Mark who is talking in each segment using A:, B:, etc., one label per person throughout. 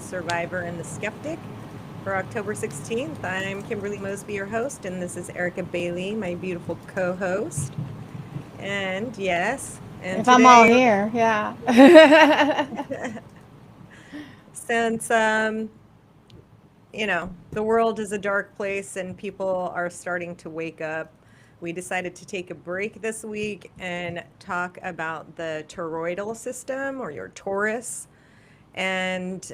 A: Survivor and the Skeptic for October 16th. I'm Kimberly Mosby, your host, and this is Erica Bailey, my beautiful co-host. And yes, and
B: If I'm all
A: today,
B: here, yeah.
A: since the world is a dark place and people are starting to wake up, we decided to take a break this week and talk about the toroidal system or your Taurus. And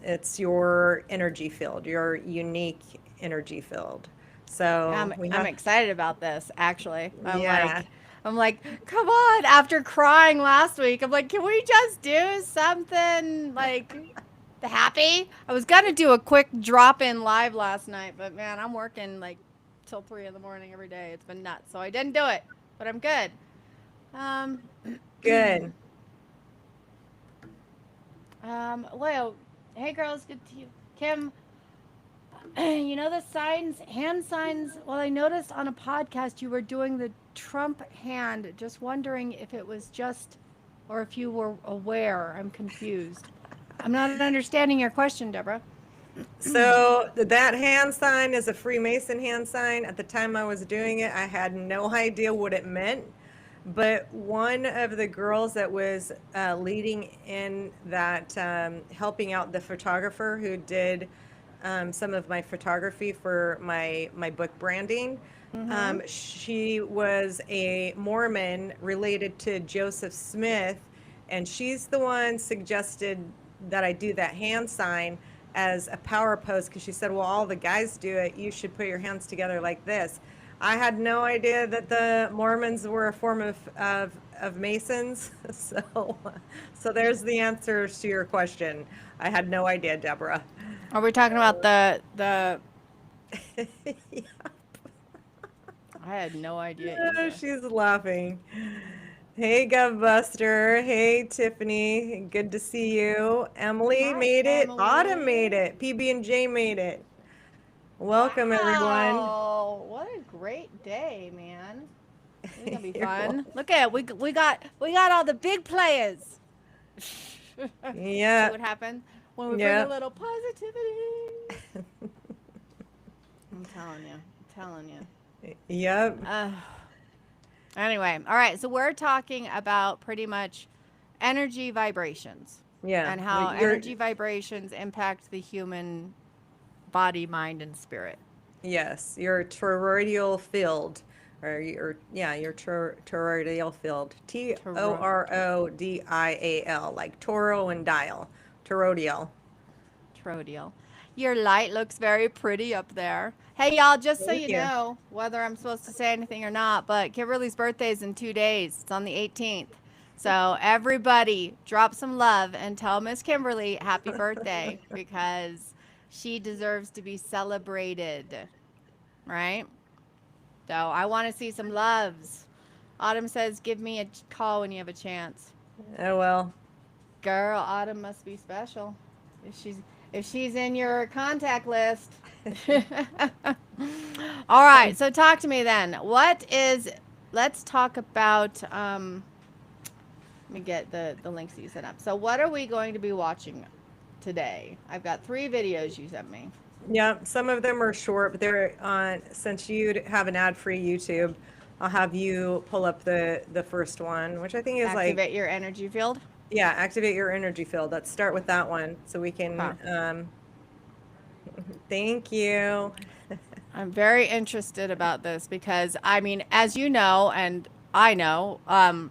A: it's your energy field, your unique energy field. So we
B: I'm
A: have,
B: excited about this actually.
A: yeah.
B: I'm like, come on, after crying last week, I'm like, can we just do something like happy? I was gonna do a quick drop in live last night, but man, I'm working like till 3 in the morning every day. It's been nuts. So I didn't do it. But I'm good. Um
A: Good.
B: Leo, hey girls, good to you. Kim, you know the signs, hand signs? Well, I noticed on a podcast you were doing the Trump hand. Just wondering if it was just, or if you were aware. I'm confused. I'm not understanding your question, Deborah.
A: So that hand sign is a Freemason hand sign. At the time I was doing it, I had no idea what it meant. But one of the girls that was leading in that, helping out the photographer who did some of my photography for my book branding,
B: Mm-hmm.
A: she was a Mormon related to Joseph Smith, and she's the one suggested that I do that hand sign as a power pose because she said, well, all the guys do it. You should put your hands together like this. I had no idea that the Mormons were a form of Masons. So there's the answers to your question. I had no idea, Deborah.
B: Are we talking about the? I had no idea
A: Oh,
B: either.
A: she's laughing. Hey, Govbuster. Hey, Tiffany. Good to see you. Emily
B: Hi,
A: made it. Autumn made
B: Emily.
A: it. PB and J made it. Welcome, everyone.
B: Wow, what a great day, man. This is gonna be
A: You're
B: fun.
A: welcome.
B: Look at we got all the big players. See
A: Yeah.
B: what happens when we bring a
A: Yep.
B: little positivity. I'm telling you. I'm telling you.
A: Yep.
B: Uh, anyway, all right. So we're talking about pretty much energy vibrations
A: Yeah.
B: and how
A: You're
B: energy vibrations impact the human body, mind, and spirit.
A: Yes, your toroidal field, your toroidal field.
B: Toro-
A: Torodial, like Toro and dial. Toroidal.
B: Trodial. Your light looks very pretty up there. Hey, y'all, just so
A: Thank
B: you
A: you.
B: know, whether I'm supposed to say anything or not, but Kimberly's birthday is in 2 days. It's on the 18th. So, everybody, drop some love and tell Miss Kimberly happy birthday because she deserves to be celebrated, right? So, I want to see some loves. Autumn says, give me a call when you have a chance.
A: Oh well.
B: Girl, Autumn must be special. If she's in your contact list. All right, so talk to me then. Let's talk about let me get the links that you set up. So what are we going to be watching today? I've got 3 videos you sent me.
A: Yeah, some of them are short, but they're on. Since you have an ad-free YouTube, I'll have you pull up the first one, which I think is like,
B: Activate your energy field.
A: yeah, activate your energy field. Let's start with that one so we can.
B: Okay.
A: Thank you.
B: I'm very interested about this because I mean, as you know, and I know, I'm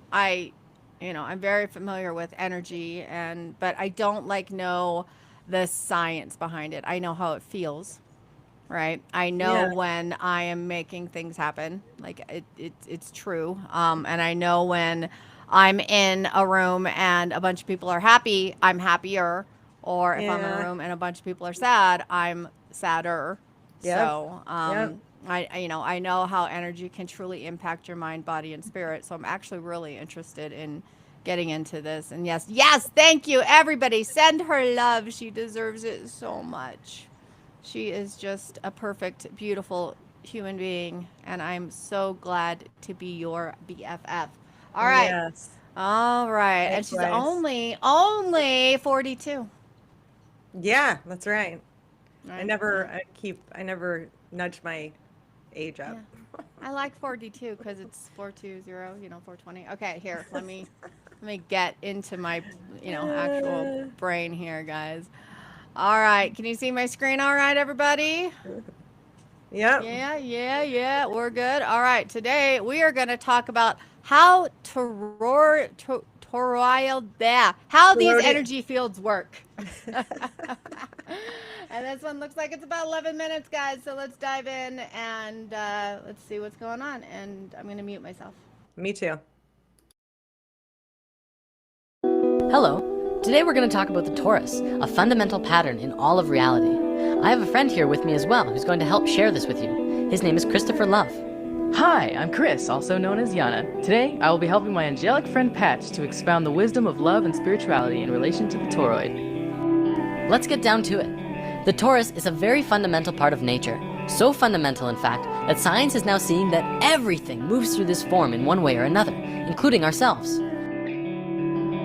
B: very familiar with energy, but I don't like know the science behind it. I know how it feels, right? I know
A: Yeah,
B: when I am making things happen, like it's true, and I know when I'm in a room and a bunch of people are happy, I'm happier, or if I'm in a
A: yeah,
B: room and a bunch of people are sad, I'm sadder.
A: yep,
B: So,
A: yep.
B: I know how energy can truly impact your mind, body, and spirit. So I'm actually really interested in getting into this. And yes, yes, thank you, everybody. Send her love. She deserves it so much. She is just a perfect, beautiful human being, and I'm so glad to be your BFF. All right.
A: Yes,
B: All right. And she's
A: likewise.
B: only 42.
A: Yeah, that's right.
B: Right?
A: I never nudge my age up.
B: Yeah. I like 4D too because it's 420, 420. Okay, here, let me get into my, actual
A: Uh,
B: brain here, guys. All right, can you see my screen all right, everybody?
A: yep.
B: Yeah, yeah, yeah, we're good. All right, today we are going to talk about how these
A: Toroidal.
B: energy fields work. And this one looks like it's about 11 minutes, guys. So let's dive in and let's see what's going on. And I'm going to mute myself.
A: Me too.
C: Hello. Today we're going to talk about the torus, a fundamental pattern in all of reality. I have a friend here with me as well who's going to help share this with you. His name is Christopher Love.
D: Hi, I'm Chris, also known as Yana. Today, I will be helping my angelic friend Patch to expound the wisdom of love and spirituality in relation to the toroid.
C: Let's get down to it. The torus is a very fundamental part of nature. So fundamental, in fact, that science is now seeing that everything moves through this form in one way or another, including ourselves.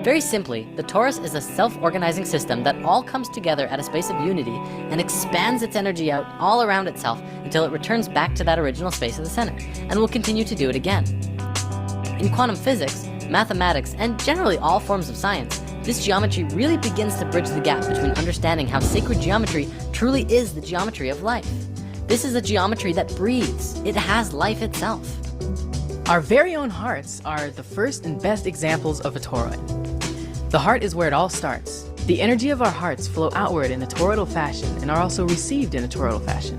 C: Very simply, the torus is a self-organizing system that all comes together at a space of unity and expands its energy out all around itself until it returns back to that original space of the center, and will continue to do it again. In quantum physics, mathematics, and generally all forms of science, this geometry really begins to bridge the gap between understanding how sacred geometry truly is the geometry of life. This is a geometry that breathes. It has life itself.
D: Our very own hearts are the first and best examples of a toroid. The heart is where it all starts. The energy of our hearts flow outward in a toroidal fashion and are also received in a toroidal fashion.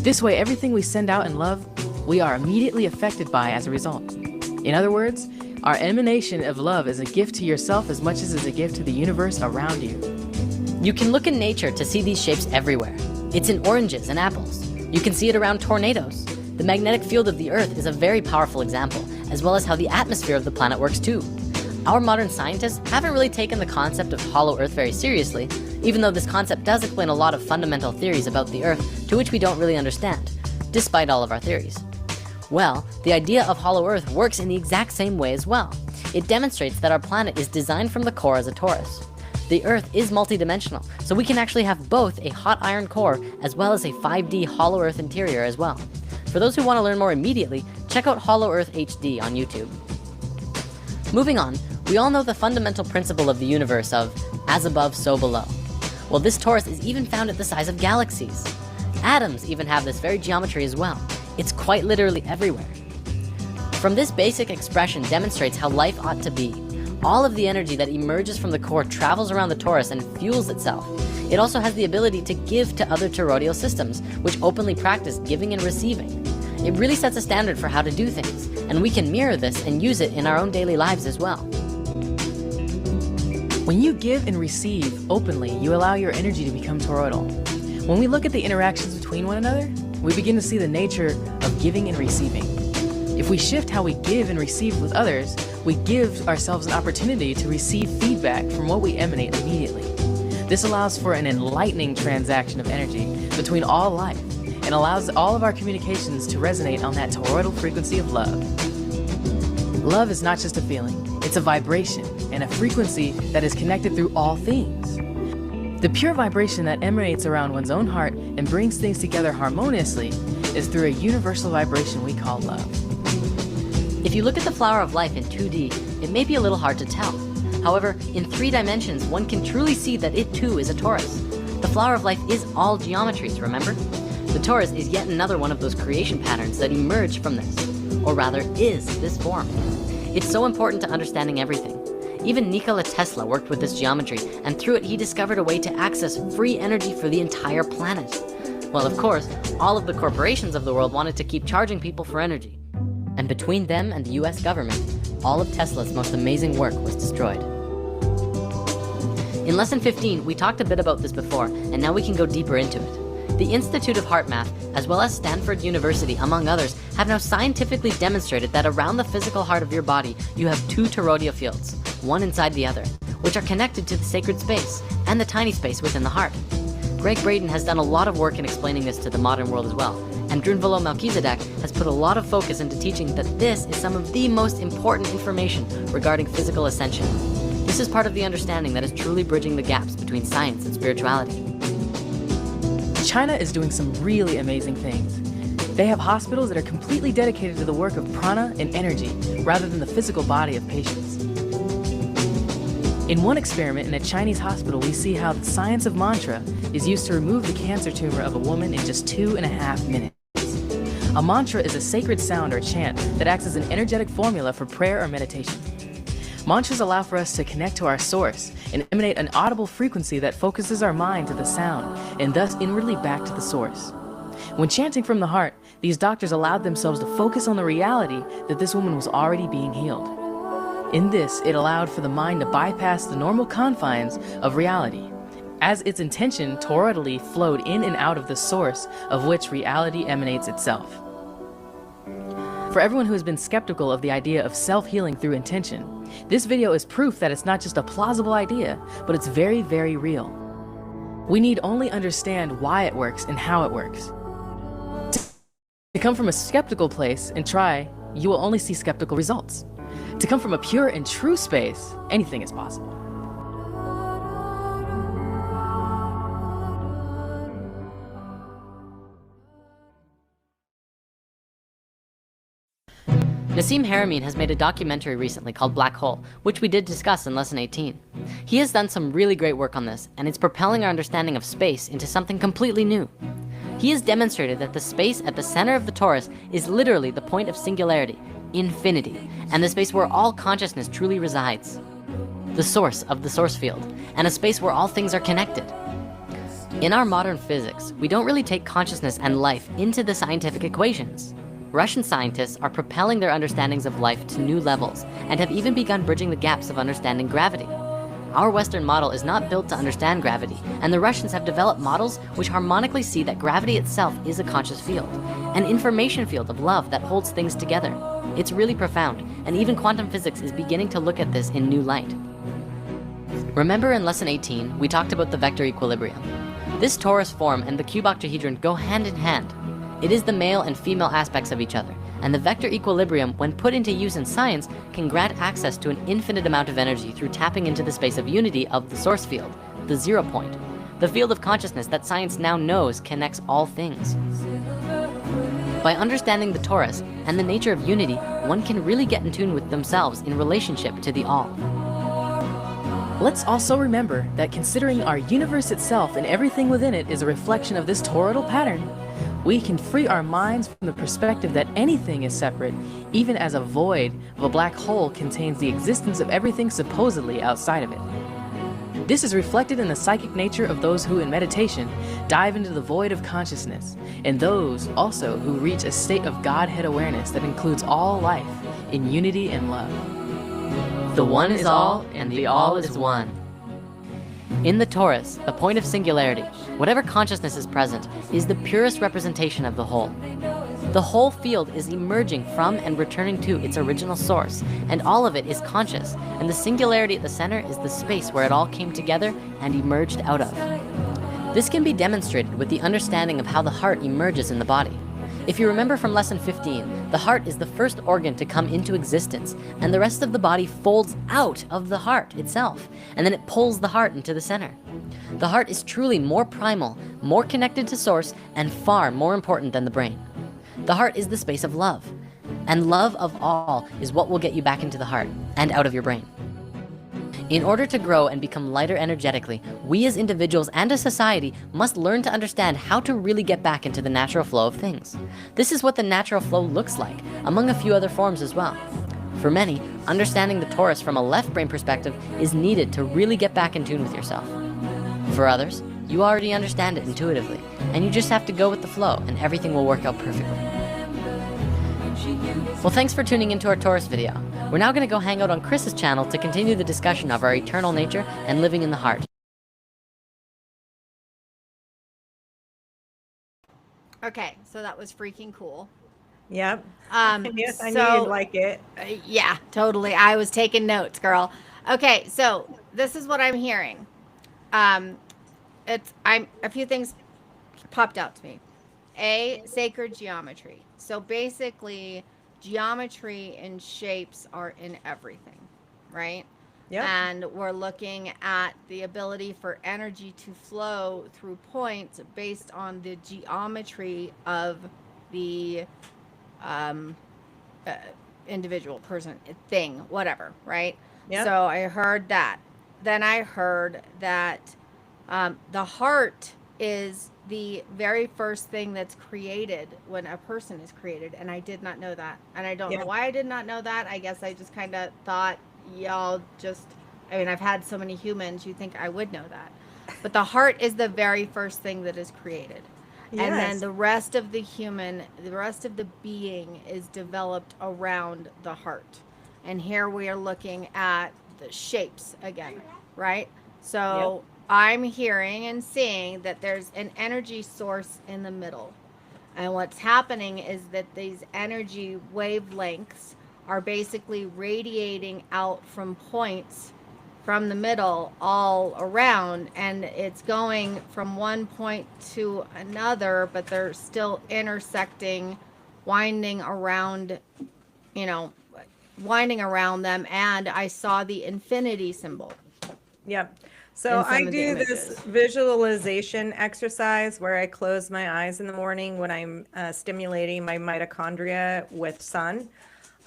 D: This way, everything we send out in love, we are immediately affected by as a result. In other words, our emanation of love is a gift to yourself as much as it's a gift to the universe around you.
C: You can look in nature to see these shapes everywhere. It's in oranges and apples. You can see it around tornadoes. The magnetic field of the Earth is a very powerful example, as well as how the atmosphere of the planet works too. Our modern scientists haven't really taken the concept of hollow Earth very seriously, even though this concept does explain a lot of fundamental theories about the Earth to which we don't really understand, despite all of our theories. Well, the idea of hollow Earth works in the exact same way as well. It demonstrates that our planet is designed from the core as a torus. The Earth is multidimensional, so we can actually have both a hot iron core as well as a 5D hollow Earth interior as well. For those who want to learn more immediately, check out Hollow Earth HD on YouTube. Moving on, we all know the fundamental principle of the universe of as above, so below. Well, this torus is even found at the size of galaxies. Atoms even have this very geometry as well. It's quite literally everywhere. From this basic expression demonstrates how life ought to be. All of the energy that emerges from the core travels around the torus and fuels itself. It also has the ability to give to other toroidal systems, which openly practice giving and receiving. It really sets a standard for how to do things, and we can mirror this and use it in our own daily lives as well.
D: When you give and receive openly, you allow your energy to become toroidal. When we look at the interactions between one another, we begin to see the nature of giving and receiving. If we shift how we give and receive with others, we give ourselves an opportunity to receive feedback from what we emanate immediately. This allows for an enlightening transaction of energy between all life and allows all of our communications to resonate on that toroidal frequency of love. Love is not just a feeling, it's a vibration and a frequency that is connected through all things. The pure vibration that emanates around one's own heart and brings things together harmoniously is through a universal vibration we call love.
C: If you look at the flower of life in 2D, it may be a little hard to tell. However, in 3 dimensions, one can truly see that it too is a torus. The flower of life is all geometries, remember? The torus is yet another one of those creation patterns that emerge from this, or rather is this form. It's so important to understanding everything. Even Nikola Tesla worked with this geometry, and through it he discovered a way to access free energy for the entire planet. Well, of course, all of the corporations of the world wanted to keep charging people for energy. And between them and the US government, all of Tesla's most amazing work was destroyed. In Lesson 15, we talked a bit about this before, and now we can go deeper into it. The Institute of Heart Math, as well as Stanford University, among others, have now scientifically demonstrated that around the physical heart of your body, you have 2 toroidal fields, one inside the other, which are connected to the sacred space and the tiny space within the heart. Greg Braden has done a lot of work in explaining this to the modern world as well, and Drunvalo Melchizedek has put a lot of focus into teaching that this is some of the most important information regarding physical ascension. This is part of the understanding that is truly bridging the gaps between science and spirituality.
D: China is doing some really amazing things. They have hospitals that are completely dedicated to the work of prana and energy rather than the physical body of patients. In one experiment in a Chinese hospital, we see how the science of mantra is used to remove the cancer tumor of a woman in just 2.5 minutes. A mantra is a sacred sound or chant that acts as an energetic formula for prayer or meditation. Mantras allow for us to connect to our source and emanate an audible frequency that focuses our mind to the sound and thus inwardly back to the source. When chanting from the heart, these doctors allowed themselves to focus on the reality that this woman was already being healed. In this, it allowed for the mind to bypass the normal confines of reality, as its intention toroidally flowed in and out of the source of which reality emanates itself. For everyone who has been skeptical of the idea of self-healing through intention, this video is proof that it's not just a plausible idea, but it's very, very real. We need only understand why it works and how it works. To come from a skeptical place and try, you will only see skeptical results. To come from a pure and true space, anything is possible.
C: Nassim Haramein has made a documentary recently called Black Hole, which we did discuss in Lesson 18. He has done some really great work on this, and it's propelling our understanding of space into something completely new. He has demonstrated that the space at the center of the torus is literally the point of singularity, infinity, and the space where all consciousness truly resides. The source of the source field, and a space where all things are connected. In our modern physics, we don't really take consciousness and life into the scientific equations. Russian scientists are propelling their understandings of life to new levels and have even begun bridging the gaps of understanding gravity. Our Western model is not built to understand gravity, and the Russians have developed models which harmonically see that gravity itself is a conscious field, an information field of love that holds things together. It's really profound, and even quantum physics is beginning to look at this in new light. Remember in Lesson 18, we talked about the vector equilibrium. This torus form and the cube octahedron go hand in hand. It is the male and female aspects of each other, and the vector equilibrium, when put into use in science, can grant access to an infinite amount of energy through tapping into the space of unity of the source field, the 0 point, the field of consciousness that science now knows connects all things. By understanding the torus and the nature of unity, one can really get in tune with themselves in relationship to the all.
D: Let's also remember that considering our universe itself and everything within it is a reflection of this toroidal pattern, we can free our minds from the perspective that anything is separate, even as a void of a black hole contains the existence of everything supposedly outside of it. This is reflected in the psychic nature of those who in meditation dive into the void of consciousness, and those also who reach a state of Godhead awareness that includes all life in unity and love.
C: The one is all, and the all is one. In the torus, the point of singularity, whatever consciousness is present, is the purest representation of the whole. The whole field is emerging from and returning to its original source, and all of it is conscious, and the singularity at the center is the space where it all came together and emerged out of. This can be demonstrated with the understanding of how the heart emerges in the body. If you remember from Lesson 15, the heart is the first organ to come into existence, and the rest of the body folds out of the heart itself, and then it pulls the heart into the center. The heart is truly more primal, more connected to source, and far more important than the brain. The heart is the space of love, and love of all is what will get you back into the heart and out of your brain. In order to grow and become lighter energetically, we as individuals and as society must learn to understand how to really get back into the natural flow of things. This is what the natural flow looks like, among a few other forms as well. For many, understanding the torus from a left brain perspective is needed to really get back in tune with yourself. For others, you already understand it intuitively, and you just have to go with the flow and everything will work out perfectly. Well, thanks for tuning into our torus video. We're now going to go hang out on Chris's channel to continue the discussion of our eternal nature and living in the heart.
B: Okay, so that was freaking cool.
A: Yep. Yes, I knew
B: so-
A: you'd like it.
B: Yeah, totally. I was taking notes, girl. Okay, so this is what I'm hearing. A few things popped out to me. Sacred geometry. So basically, geometry and shapes are in everything, right?
A: Yep.
B: And we're looking at the ability for energy to flow through points based on the geometry of the um, uh, individual person, thing, whatever, right?
A: Yep.
B: So I heard that. Then I heard that the heart is the very first thing that's created when a person is created. And I did not know that. And I don't know
A: Yep.
B: why I did not know that. I guess I just kind of thought y'all just, I mean, I've had so many humans, you think I would know that. But the heart is the very first thing that is created. And then
A: Yes.
B: the rest of the human, the rest of the being is developed around the heart. And here we are looking at the shapes again, right? So I'm hearing and seeing that there's an energy source in the middle. And what's happening is that these energy wavelengths are basically radiating out from points from the middle all around, and it's going from one point to another, but they're still intersecting, winding around, you know, winding around them. And I saw the infinity symbol.
A: Yep. So
B: In some
A: I
B: of the
A: do this
B: images.
A: visualization exercise where I close my eyes in the morning when I'm stimulating my mitochondria with sun.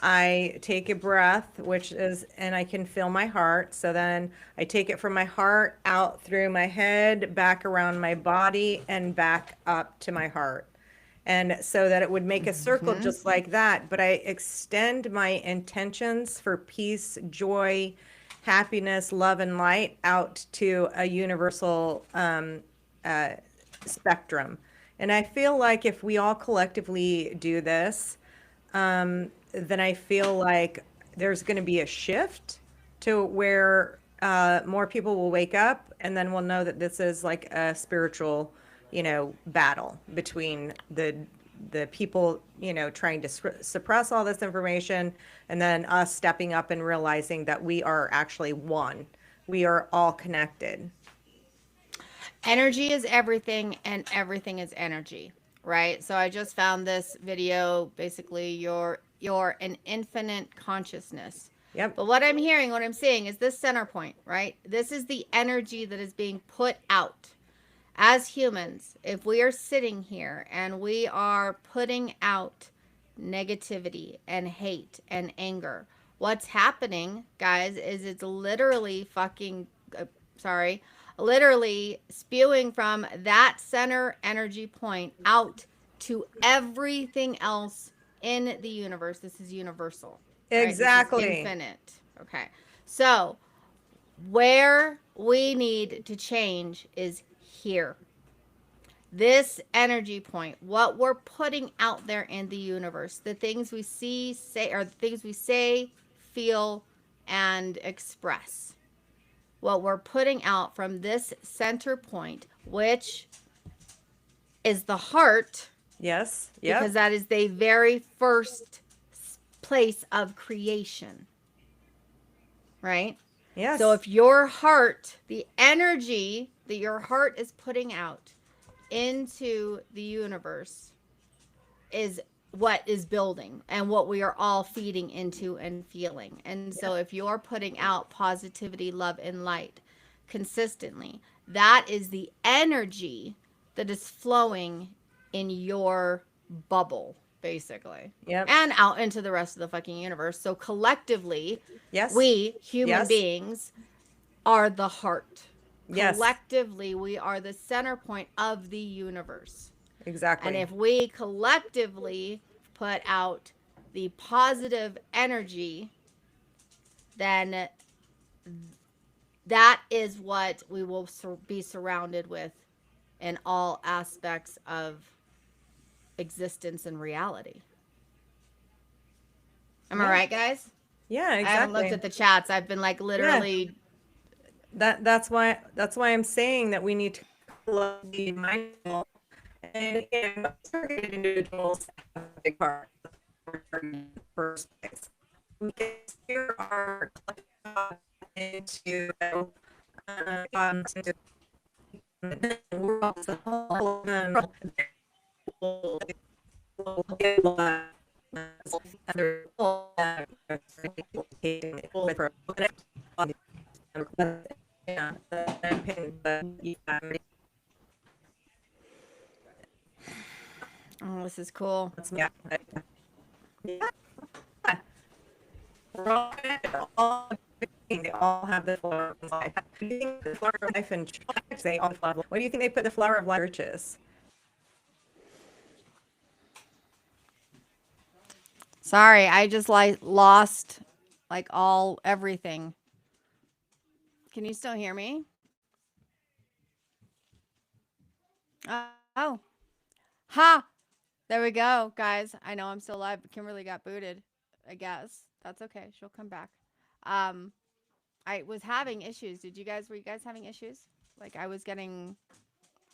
A: I take a breath, which is, and I can feel my heart. So then I take it from my heart out through my head, back around my body, and back up to my heart. And so that it would make a circle just like that. But I extend my intentions for peace, joy, happiness, love, and light out to a universal spectrum. And I feel like if we all collectively do this, then I feel like there's going to be a shift to where more people will wake up, and then we'll know that this is like a spiritual, battle between the people, trying to suppress all this information, and then us stepping up and realizing that we are actually one. We are all connected.
B: Energy is everything, and everything is energy, right? So I just found this video. Basically, you're an infinite consciousness.
A: Yep.
B: But what I'm hearing, what I'm seeing is this center point, right? This is the energy that is being put out. As humans, if we are sitting here and we are putting out negativity and hate and anger, what's happening, guys, is it's literally literally spewing from that center energy point out to everything else in the universe. This is universal. Right?
A: Exactly.
B: This is infinite. Okay. So where we need to change is here. This energy point, what we're putting out there in the universe, the things we see, say, or the things we say, feel, and express. What we're putting out from this center point, which is the heart.
A: Yes. Yep.
B: Because that is the very first place of creation. Right?
A: Yes.
B: So if your heart, the energy that your heart is putting out into the universe is what is building and what we are all feeding into and feeling. And so if you're putting out positivity, love, and light consistently, that is the energy that is flowing in your bubble, basically.
A: Yep.
B: And out into the rest of the fucking universe. So collectively,
A: Yes.
B: we human
A: Yes.
B: beings are the heart.
A: Yes.
B: Collectively, we are the center point of the universe.
A: Exactly.
B: And if we collectively put out the positive energy, then that is what we will be surrounded with in all aspects of existence and reality. Am I right, guys?
A: Yeah, exactly.
B: I haven't looked at the chats. I've been like literally.
A: That's why I'm saying that we need to be mindful, and again, targeted individuals have a big part in the first place. We can steer our collective into worlds of whole Yeah, that's my opinion, but yeah,
B: Oh, this is cool.
A: that's yeah. Yeah. We're all connected, all they all have the flower of life. What do you think the flower of life in churches? They all have flower. What do you think they put the flower of life in churches?
B: Sorry, I just like lost like everything. Can you still hear me? Oh. Ha! There we go, guys. I know I'm still live, but Kimberly got booted. I guess. That's okay. She'll come back. I was having issues. Were you guys having issues? Like I was getting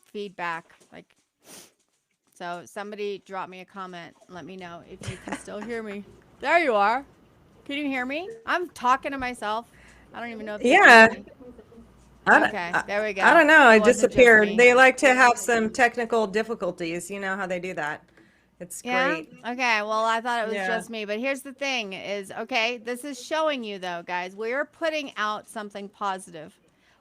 B: feedback. So somebody drop me a comment. Let me know if you can still hear me. There you are. Can you hear me? I'm talking to myself. I don't even know if you
A: Yeah.
B: can hear me. Okay, there we go.
A: I don't know. It
B: wasn't just
A: disappeared.
B: me.
A: They like to have some technical difficulties. You know how they do that. It's
B: Yeah.
A: great.
B: Okay. Well, I thought it was
A: Yeah.
B: just me, but here's the thing: okay. This is showing you, though, guys. We are putting out something positive.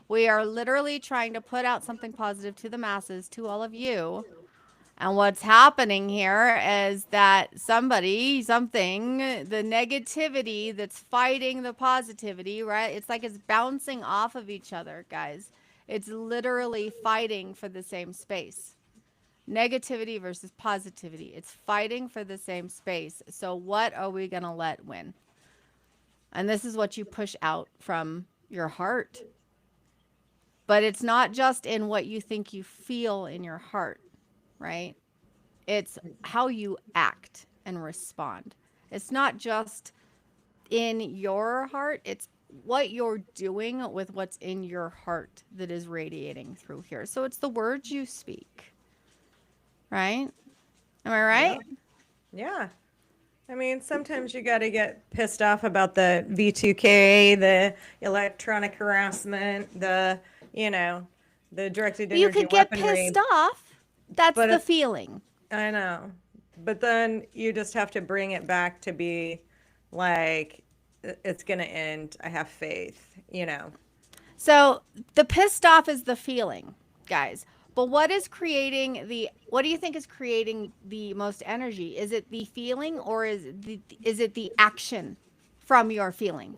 B: We are literally trying to put out something positive to the masses, to all of you. And what's happening here is that something, the negativity that's fighting the positivity, right? It's like it's bouncing off of each other, guys. It's literally fighting for the same space. Negativity versus positivity. It's fighting for the same space. So what are we going to let win? And this is what you push out from your heart. But it's not just in what you think you feel in your heart, right? It's how you act and respond. It's not just in your heart. It's what you're doing with what's in your heart that is radiating through here. So it's the words you speak. Right? Am I right?
A: Yeah. I mean, sometimes you got to get pissed off about the V2K, the electronic harassment, the directed
B: You
A: energy
B: could get
A: weaponry.
B: pissed off. That's
A: But
B: the feeling.
A: I know. But then you just have to bring it back to be like, it's going to end. I have faith,
B: So the pissed off is the feeling, guys. But what do you think is creating the most energy? Is it the feeling or is it the action from your feeling?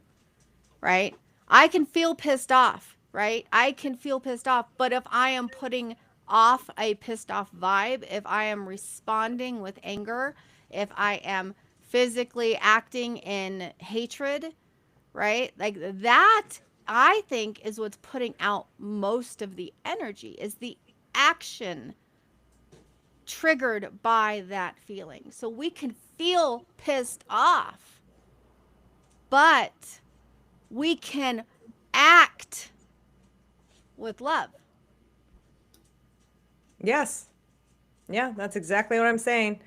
B: Right? I can feel pissed off, right? I can feel pissed off, but if I am putting off a pissed off vibe, if I am responding with anger, if I am physically acting in hatred, right? Like that, I think, is what's putting out most of the energy, is the action triggered by that feeling. So we can feel pissed off, but we can act with love.
A: Yes. Yeah, that's exactly what I'm saying.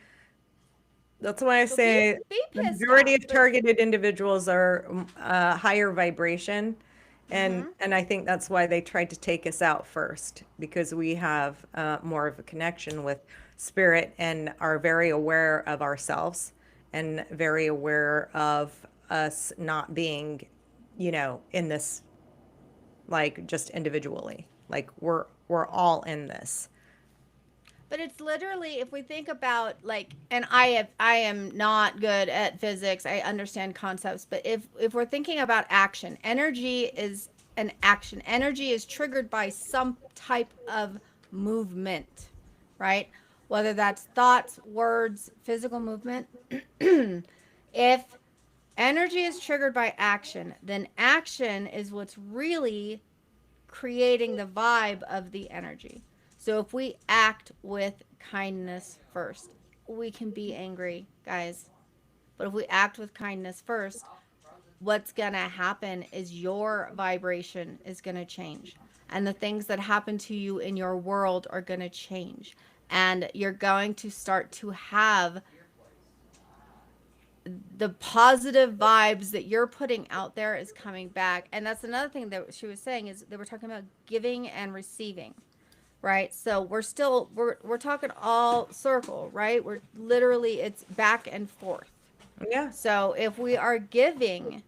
A: That's why I say
B: be
A: the
B: pissed
A: majority
B: off,
A: of targeted individuals are higher vibration. And I think that's why they tried to take us out first, because we have more of a connection with spirit and are very aware of ourselves and very aware of us not being, in this, like, just individually. Like we're all in this.
B: But it's literally, if we think about and I am not good at physics. I understand concepts, but if we're thinking about action, energy is an action. Energy is triggered by some type of movement, right? Whether that's thoughts, words, physical movement. If energy is triggered by action, then action is what's really creating the vibe of the energy. So if we act with kindness first, we can be angry, guys. But if we act with kindness first, what's going to happen is your vibration is going to change. And the things that happen to you in your world are going to change. And you're going to start to have the positive vibes that you're putting out there is coming back. And that's another thing that she was saying, is that we're talking about giving and receiving. Right? So we're talking all circle, right? We're literally, it's back and forth.
A: Yeah.
B: So if we are giving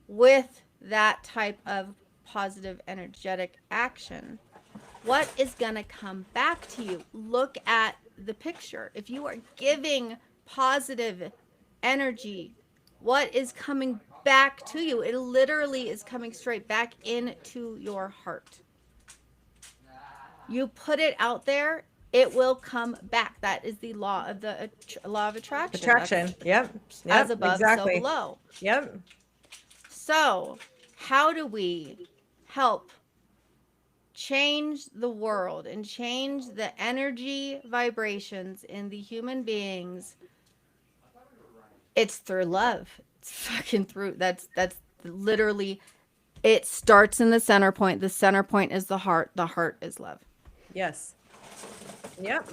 B: with that type of positive energetic action, what is going to come back to you? Look at the picture. If you are giving positive energy, what is coming back to you? It literally is coming straight back into your heart. You put it out there, it will come back. That is the law of attraction.
A: Attraction. Yep.
B: As above,
A: exactly.
B: so below.
A: Yep.
B: So, how do we help change the world and change the energy vibrations in the human beings? It's through love. It's fucking through. That's literally, it starts in the center point. The center point is the heart. The heart is love.
A: Yes. Yep.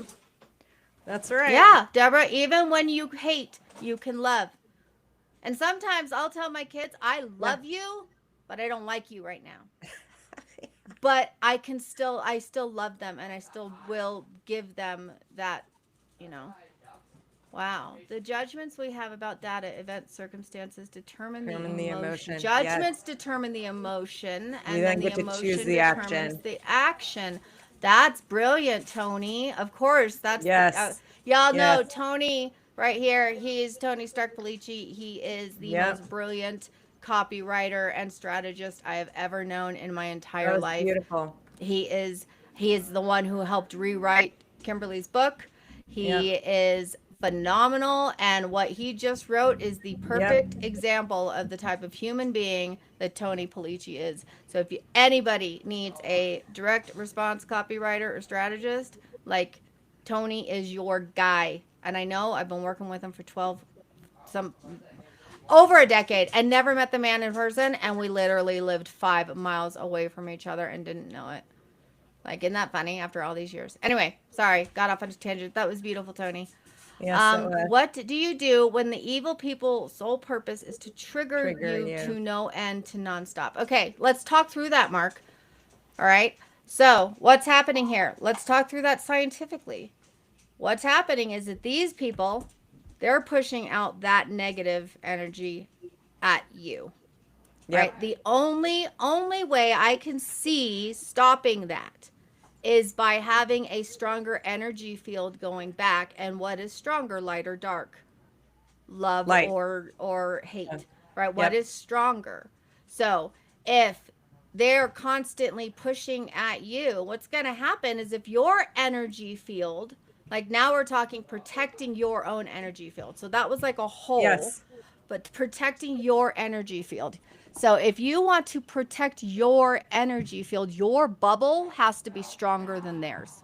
A: That's right.
B: Yeah, Deborah, even when you hate, you can love. And sometimes I'll tell my kids, I love you, but I don't like you right now. But I still love them, and I still will give them that, you know. Wow. The judgments we have about data, events, circumstances determine the emotion. Judgments determine the emotion, and then the emotion
A: choose the
B: determines
A: action.
B: the action. That's brilliant, Tony. Of course, that's
A: Yes.
B: y'all know Tony right here. He's Tony Stark-Pellicci. He is the most brilliant copywriter and strategist I have ever known in my entire life.
A: Beautiful.
B: He is the one who helped rewrite Kimberly's book. He is phenomenal, and what he just wrote is the perfect example of the type of human being that Tony Pellicci is. So if anybody needs a direct response copywriter or strategist, like, Tony is your guy. And I know I've been working with him for over a decade and never met the man in person, and we literally lived 5 miles away from each other and didn't know it. Like, isn't that funny after all these years? Anyway, sorry, got off on a tangent. That was beautiful, Tony.
A: Yes,
B: what do you do when the evil people's sole purpose is to trigger you to no end, to nonstop? Okay, let's talk through that, Mark. All right. So what's happening here? Let's talk through that scientifically. What's happening is that these people, they're pushing out that negative energy at you. Right? The only way I can see stopping that is by having a stronger energy field going back. And what is stronger, light or dark? Love or hate, right? What is stronger? So if they're constantly pushing at you, what's going to happen is, if your energy field, like, now we're talking protecting your own energy field. So that was like a whole, but protecting your energy field. So if you want to protect your energy field, your bubble has to be stronger than theirs.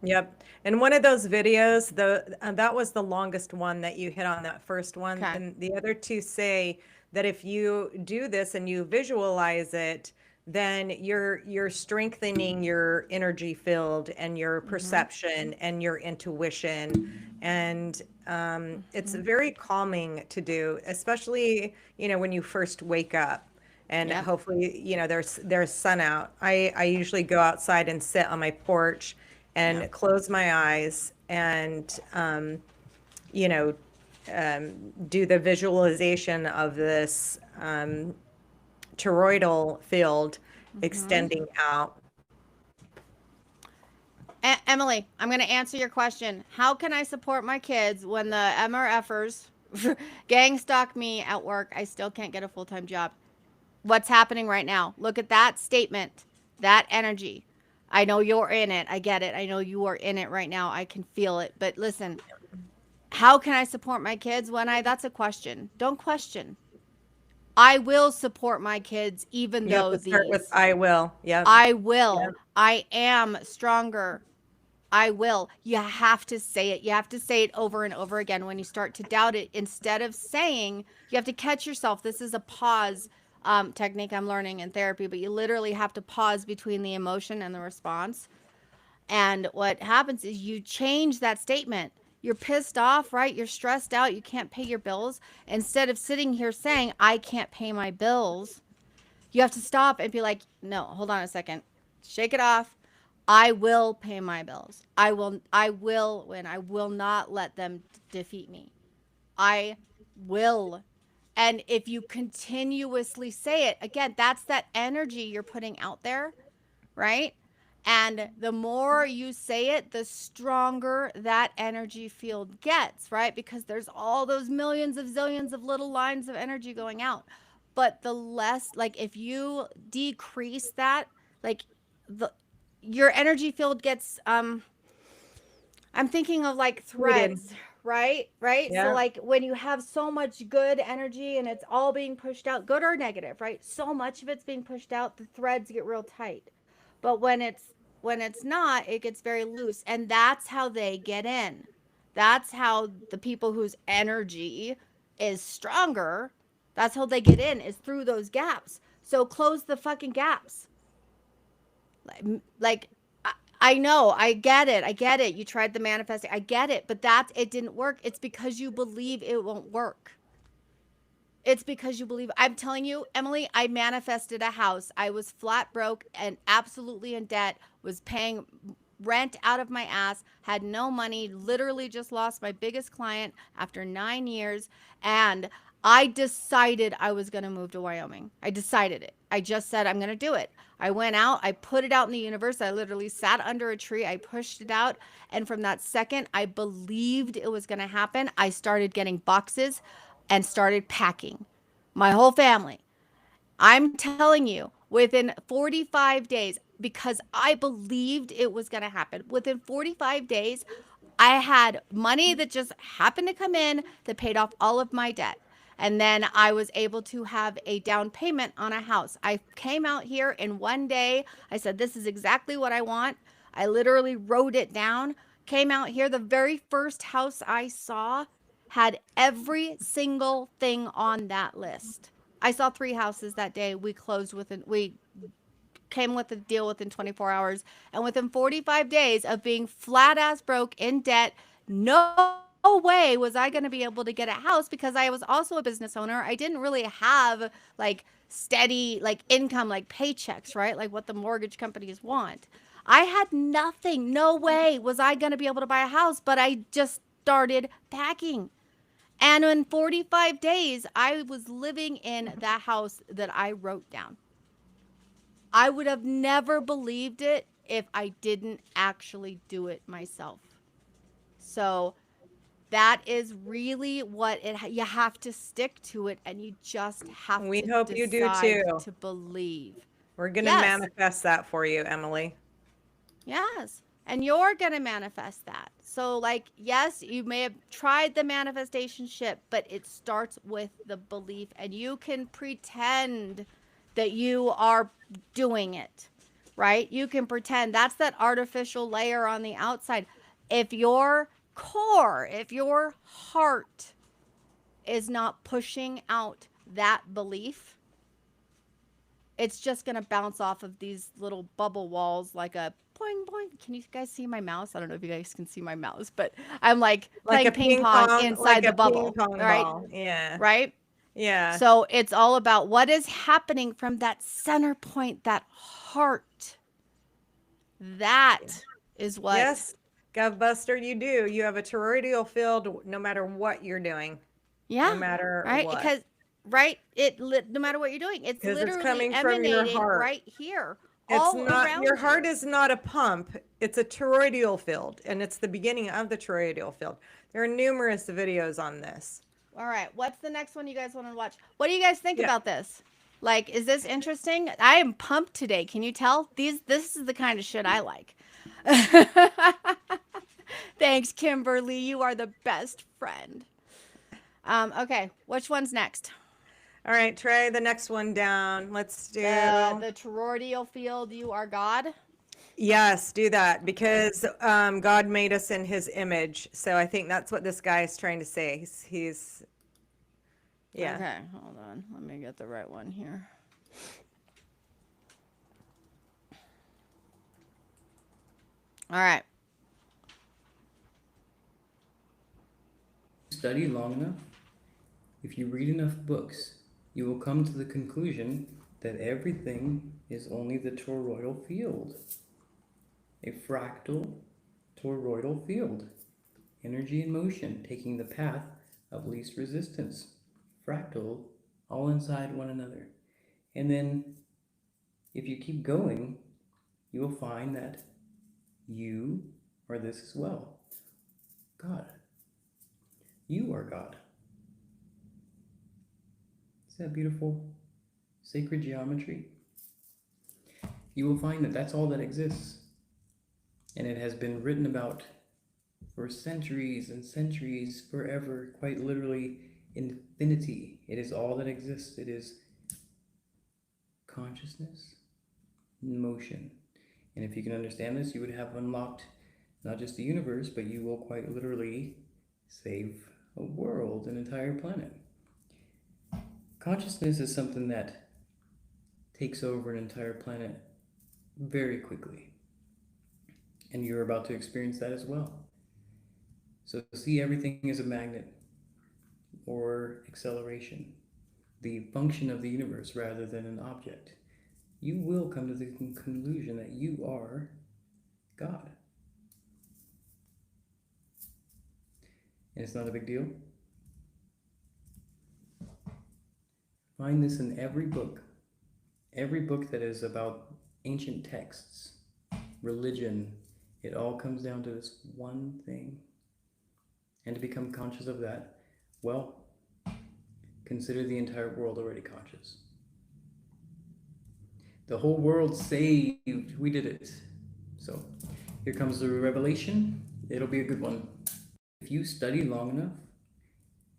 A: Yep. And one of those videos, that was the longest one that you hit on, that first one.
B: Okay.
A: And the other two say that if you do this and you visualize it, then you're strengthening your energy field and your perception and your intuition. And it's very calming to do, especially, when you first wake up. And hopefully, there's sun out. I usually go outside and sit on my porch and close my eyes and, do the visualization of this toroidal field extending out.
B: Emily, I'm going to answer your question. How can I support my kids when the MRFers gang stalk me at work? I still can't get a full-time job. What's happening right now? Look at that statement, that energy. I know you're in it. I get it. I know you are in it right now. I can feel it. But listen, how can I support my kids when that's a question. Don't question. I will support my kids, even though
A: Start with I will. Yeah.
B: I will. Yep. I am stronger. I will. You have to say it. You have to say it over and over again. When you start to doubt it, instead of saying, you have to catch yourself. This is a pause technique I'm learning in therapy, but you literally have to pause between the emotion and the response. And what happens is you change that statement. You're pissed off, right? You're stressed out. You can't pay your bills. Instead of sitting here saying, I can't pay my bills, you have to stop and be like, no, hold on a second. Shake it off. I will pay my bills. I will win. I will not let them defeat me. I will And if you continuously say it, again, that's that energy you're putting out there, right? And the more you say it, the stronger that energy field gets, right? Because there's all those millions of zillions of little lines of energy going out. But the less, like if you decrease that, like the your energy field gets I'm thinking of like
A: Muted.
B: threads, right? Right? So
A: Yeah.
B: like when you have so much good energy and it's all being pushed out, good or negative, right? So much of it's being pushed out, the threads get real tight. But when it's not, it gets very loose, and that's how they get in. That's how the people whose energy is stronger, that's how they get in, is through those gaps. So close the fucking gaps. Like I know, I get it. I get it. You tried the manifesting. I get it, but it didn't work. It's because you believe it won't work. It's because you believe. I'm telling you, Emily, I manifested a house. I was flat broke and absolutely in debt, was paying rent out of my ass, had no money, literally just lost my biggest client after 9 years. And I decided I was going to move to Wyoming. I decided it. I just said, I'm going to do it. I went out, I put it out in the universe. I literally sat under a tree, I pushed it out. And from that second, I believed it was going to happen. I started getting boxes and started packing my whole family. I'm telling you, within 45 days, because I believed it was going to happen, within 45 days, I had money that just happened to come in that paid off all of my debt. And then I was able to have a down payment on a house. I came out here in one day. I said, this is exactly what I want. I literally wrote it down, came out here. The very first house I saw had every single thing on that list. I saw 3 houses that day. We came with a deal within 24 hours. And within 45 days of being flat ass broke in debt, no way was I going to be able to get a house because I was also a business owner. I didn't really have like steady like income, like paychecks, right? Like what the mortgage companies want. I had nothing. No way was I going to be able to buy a house, but I just started packing. And in 45 days, I was living in that house that I wrote down. I would have never believed it if I didn't actually do it myself. So that is really what you have to stick to it, and you just have
A: We
B: to
A: hope you do
B: decide
A: too.
B: to believe.
A: We're going to
B: Yes.
A: manifest that for you, Emily.
B: Yes. And you're going to manifest that. So, like, yes, you may have tried the manifestation ship, but it starts with the belief. And you can pretend that you are doing it, right? You can pretend. That's that artificial layer on the outside. If your core, if your heart is not pushing out that belief, it's just going to bounce off of these little bubble walls like a boing, boing. Can you guys see my mouse? I don't know if you guys can see my mouse, but I'm like playing ping pong inside
A: like
B: the
A: a
B: bubble,
A: ping pong
B: right?
A: ball. Yeah.
B: Right?
A: Yeah.
B: So it's all about what is happening from that center point, that heart. That is what.
A: Yes. Govbuster, you do. You have a toroidal field no matter what you're doing.
B: Yeah.
A: No matter
B: right?
A: what.
B: Because no matter what you're doing, it's
A: 'Cause it's
B: literally
A: coming from your
B: emanating
A: heart.
B: right here.
A: It's
B: all
A: not,
B: around
A: your
B: you.
A: heart is not a pump. It's a toroidal field, and it's the beginning of the toroidal field. There are numerous videos on this.
B: All right. What's the next one you guys want to watch? What do you guys think
A: Yeah.
B: about this? Like, is this interesting? I am pumped today. Can you tell? This is the kind of shit I like. Thanks, Kimberly. You are the best friend. Okay. Which one's next?
A: All right, try the next one down. Let's do
B: The toroidal field. You are God.
A: yes, do that because God made us in His image. So I think that's what this guy is trying to say. He's yeah.
B: Okay. Hold on. Let me get the right one here. All right.
E: Study long enough, if you read enough books, you will come to the conclusion that everything is only the toroidal field. A fractal toroidal field. Energy in motion, taking the path of least resistance. fractal, all inside one another. And then if you keep going, you will find that you are this as well. God. You are God. Is that beautiful? Sacred geometry. You will find that that's all that exists. And it has been written about for centuries and centuries, forever, quite literally infinity. It is all that exists. It is consciousness, motion. And if you can understand this, you would have unlocked not just the universe, but you will quite literally save a world, an entire planet. Consciousness is something that takes over an entire planet very quickly. And you're about to experience that as well. So see everything as a magnet or acceleration, the function of the universe rather than an object. You will come to the conclusion that you are God. And it's not a big deal. Find this in every book that is about ancient texts, religion. It all comes down to this one thing. And to become conscious of that, well, consider the entire world already conscious. The whole world saved. We did it. So here comes the revelation. It'll be a good one. If you study long enough,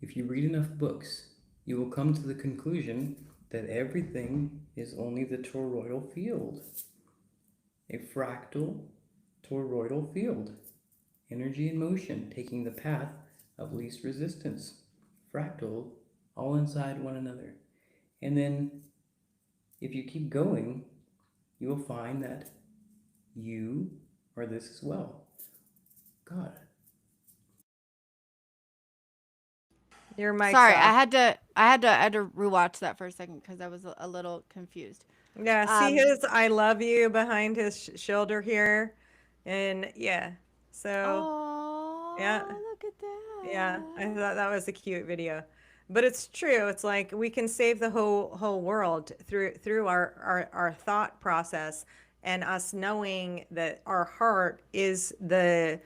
E: if you read enough books, you will come to the conclusion that everything is only the toroidal field. A fractal toroidal field. Energy and motion taking the path of least resistance. Fractal, all inside one another. And then if you keep going, you will find that you are this as well. God.
A: Your mic's
B: Sorry,
A: off.
B: I had to rewatch that for a second because I was a little confused.
A: Yeah, see his I love you behind his shoulder here. And yeah, so
B: Oh,
A: yeah.
B: look at that.
A: Yeah, I thought that was a cute video. But it's true. It's like we can save the whole world through our thought process and us knowing that our heart is the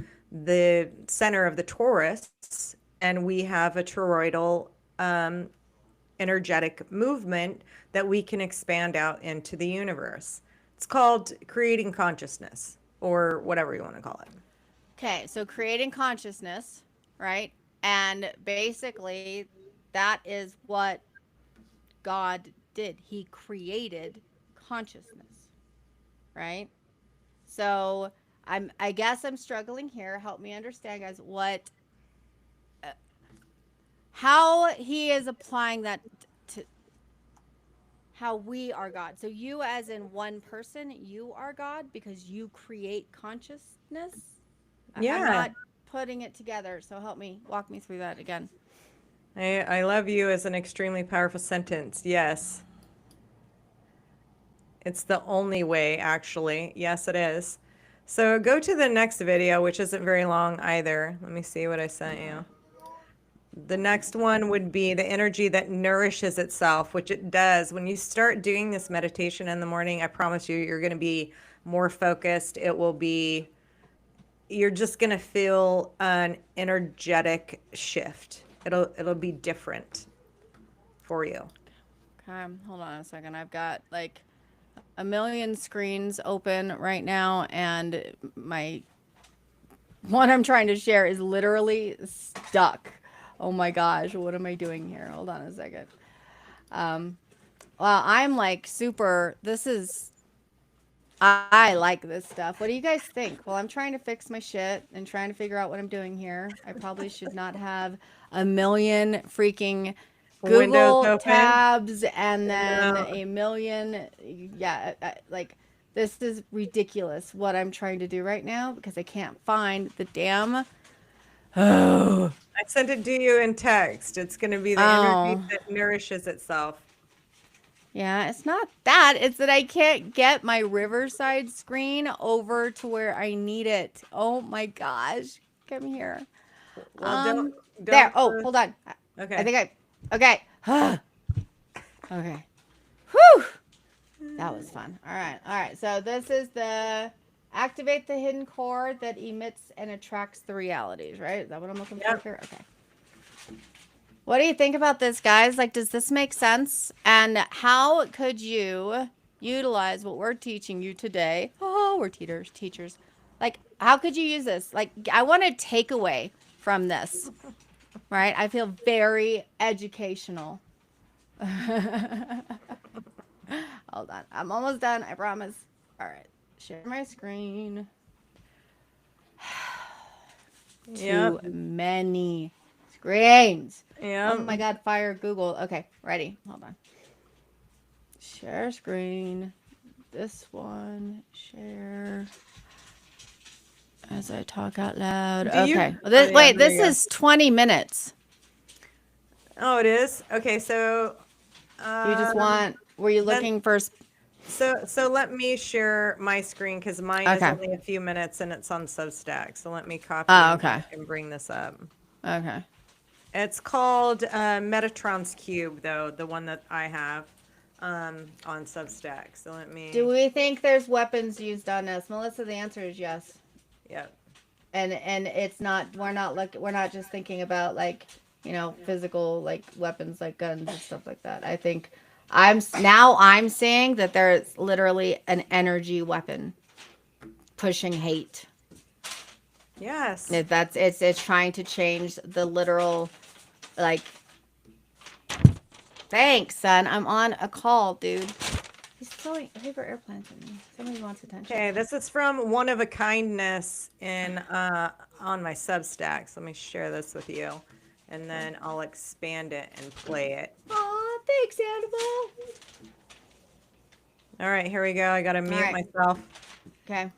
A: center of the torus, and we have a toroidal energetic movement that we can expand out into the universe. It's called creating consciousness, or whatever you want to call it.
B: Okay, so creating consciousness, right? And basically, that is what God did. He created consciousness, right? So I guess I'm struggling here. Help me understand, guys, how he is applying that to how we are God. So you, as in one person, you are God because you create consciousness.
A: Yeah.
B: I'm not putting it together. So walk me through that again.
A: I love you is an extremely powerful sentence. Yes. It's the only way, actually. Yes, it is. So go to the next video, which isn't very long either. Let me see what I sent you. The next one would be the energy that nourishes itself, which it does. When you start doing this meditation in the morning, I promise you, you're going to be more focused. You're just going to feel an energetic shift. It'll be different for you.
B: Okay, hold on a second. I've got like a million screens open right now, and what I'm trying to share is literally stuck. Oh my gosh, what am I doing here? Hold on a second. Well, I'm like I like this stuff. What do you guys think? Well, I'm trying to fix my shit and trying to figure out what I'm doing here. I probably should not have a million freaking
A: Windows
B: Google
A: open.
B: tabs and then
A: No.
B: a million. Yeah, like this is ridiculous what I'm trying to do right now because I can't find the damn. Oh.
A: I sent it to you in text. It's going to be the energy that nourishes itself.
B: Yeah, it's not that. It's that I can't get my Riverside screen over to where I need it. Oh my gosh. Come here.
A: Well, don't
B: There.
A: close-
B: Hold on.
A: Okay.
B: Okay. Okay. Whew. That was fun. All right. So this is the activate the hidden core that emits and attracts the realities, right? Is that what I'm looking for here? Okay. What do you think about this, guys? Like, does this make sense? And how could you utilize what we're teaching you today? Oh, we're teachers. Like, how could you use this? Like, I want a takeaway from this, right? I feel very educational. Hold on. I'm almost done. I promise. All right. Share my screen. Too many screens.
A: Yeah.
B: Oh my God. Fire Google. Okay. Ready. Hold on. Share screen. This one. Share. As I talk out loud. Okay. Wait, this is 20 minutes.
A: Oh, it is? Okay, so...
B: You just want... Were you looking for...
A: So let me share my screen because mine is only a few minutes and it's on Substack. So let me copy and bring this up.
B: Okay.
A: It's called Metatron's Cube, though, the one that I have on Substack. So let me...
B: Do we think there's weapons used on us? Melissa, the answer is yes.
A: Yep.
B: And it's not, we're not just thinking about like, you know, physical like weapons like guns and stuff like that. I think I'm seeing that there's literally an energy weapon pushing hate.
A: Yes.
B: It's trying to change the literal, like, thanks, son. I'm on a call, dude. He's throwing paper airplanes at me. Somebody wants attention.
A: Okay, this is from One of a Kindness in on my Substack. So let me share this with you, and then I'll expand it and play it.
B: Aw, thanks, Annabelle.
A: All right, here we go. I gotta mute myself.
B: Okay.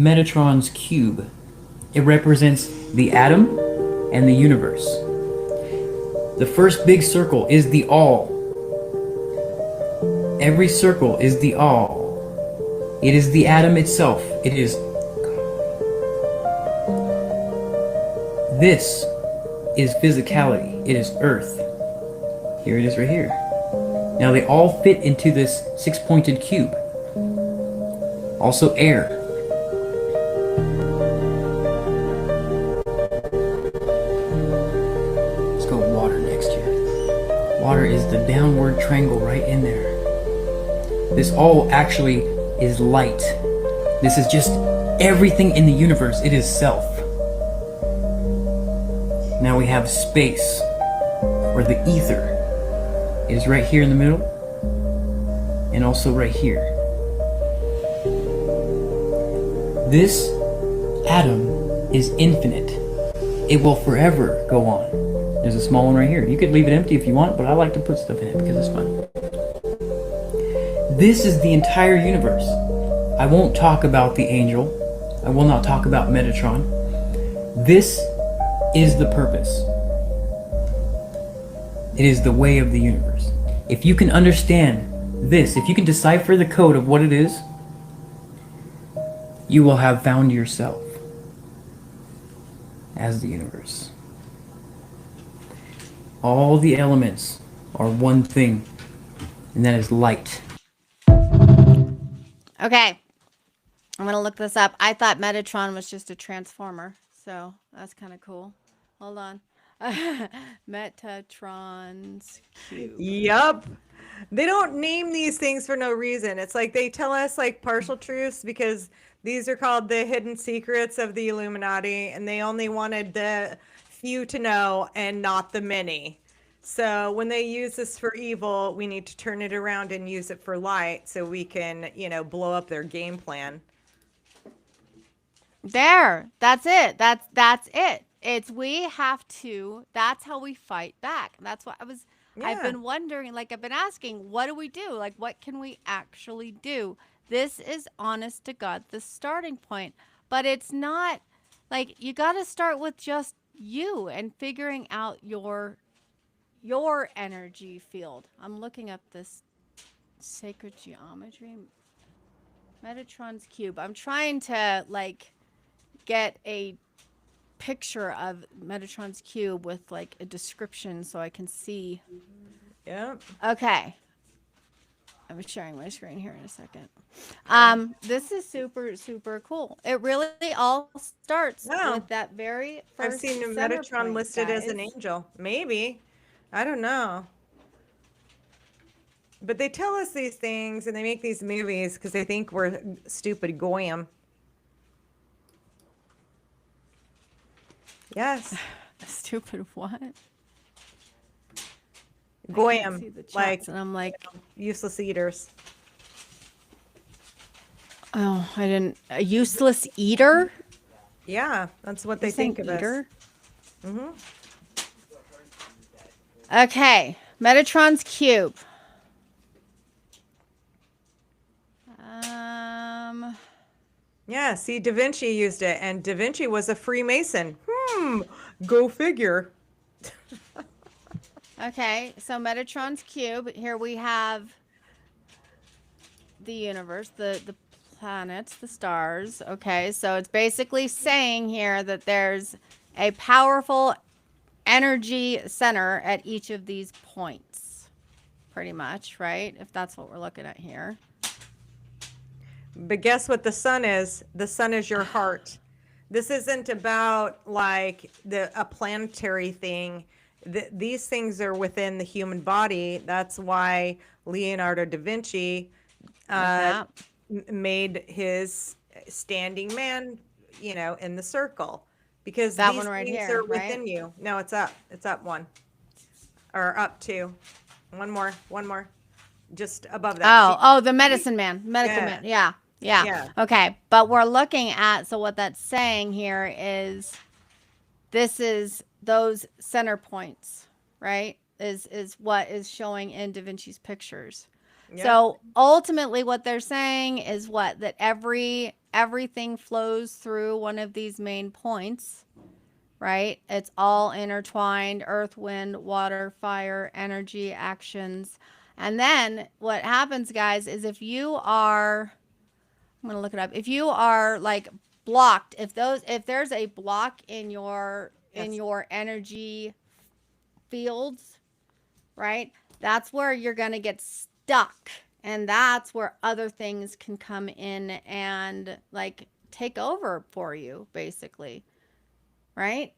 E: Metatron's cube. It represents the atom and the universe. The first big circle is the all. Every circle is the all. It is the atom itself. It is. This is physicality. It is earth. Here it is right here. Now they all fit into this six-pointed cube. Also air. Water is the downward triangle right in there. This all actually is light. This is just everything in the universe. It is self. Now we have space, or the ether. It is right here in the middle, and also right here. This atom is infinite. It will forever go on. There's a small one right here. You could leave it empty if you want, but I like to put stuff in it because it's fun. This is the entire universe. I won't talk about the angel. I will not talk about Metatron. This is the purpose. It is the way of the universe. If you can understand this, if you can decipher the code of what it is, you will have found yourself as the universe. All the elements are one thing, and that is light.
B: Okay. I'm going to look this up. I thought Metatron was just a transformer, so that's kind of cool. Hold on. Metatron's cube.
A: Yup. They don't name these things for no reason. It's like they tell us like partial truths because these are called the hidden secrets of the Illuminati, and they only wanted the few to know and not the many. So when they use this for evil, we need to turn it around and use it for light so we can, you know, blow up their game plan.
B: There. That's it. That's it. We have to, that's how we fight back. That's what I've been wondering, like I've been asking, what do we do? Like what can we actually do? This is honest to God, the starting point, but it's not like you got to start with just you and figuring out your energy field. I'm looking up this Sacred geometry. Metatron's cube. I'm trying to like get a picture of Metatron's cube with like a description so I can see.
A: Yeah.
B: Okay. I'm sharing my screen here in a second. This is super, super cool. It really all starts
A: Wow.
B: with that very
A: I've
B: first
A: seen
B: center
A: Metatron
B: point,
A: listed as an
B: guys.
A: angel. Maybe. I don't know. But they tell us these things and they make these movies because they think we're stupid goyim. Yes.
B: Stupid what? I can't
A: Goyim.
B: see the chats,
A: Like
B: and I'm like,
A: useless eaters.
B: oh, I didn't. A useless eater?
A: Yeah, that's what they
B: You're saying
A: think of
B: eater?
A: us. Hmm.
B: Okay, Metatron's cube.
A: Yeah, see, Da Vinci used it, and Da Vinci was a Freemason. Go figure.
B: Okay, so Metatron's cube. Here we have the universe, the planets, the stars. Okay, so it's basically saying here that there's a powerful energy center at each of these points. Pretty much, right? If that's what we're looking at here.
A: But guess what the sun is? The sun is your heart. This isn't about like a planetary thing. These things are within the human body. That's why Leonardo da Vinci
B: Like that.
A: made his standing man, in the circle, because
B: That
A: these
B: one right
A: things
B: here,
A: are within
B: right?
A: you. No, it's up. It's up one, or up two. One more, just above that.
B: Oh, the medicine man. Medical
A: Yeah.
B: man. Yeah. Yeah.
A: Yeah.
B: Okay. But we're looking at, so what that's saying here is this is those center points, right? Is what is showing in Da Vinci's pictures.
A: Yeah.
B: So ultimately what they're saying is what? That everything flows through one of these main points, right? It's all intertwined: earth, wind, water, fire, energy, actions. And then what happens, guys, is if you are, I'm going to look it up. If you are like blocked, if there's a block in your energy fields, right? That's where you're going to get stuck. And that's where other things can come in and like take over for you, basically. Right?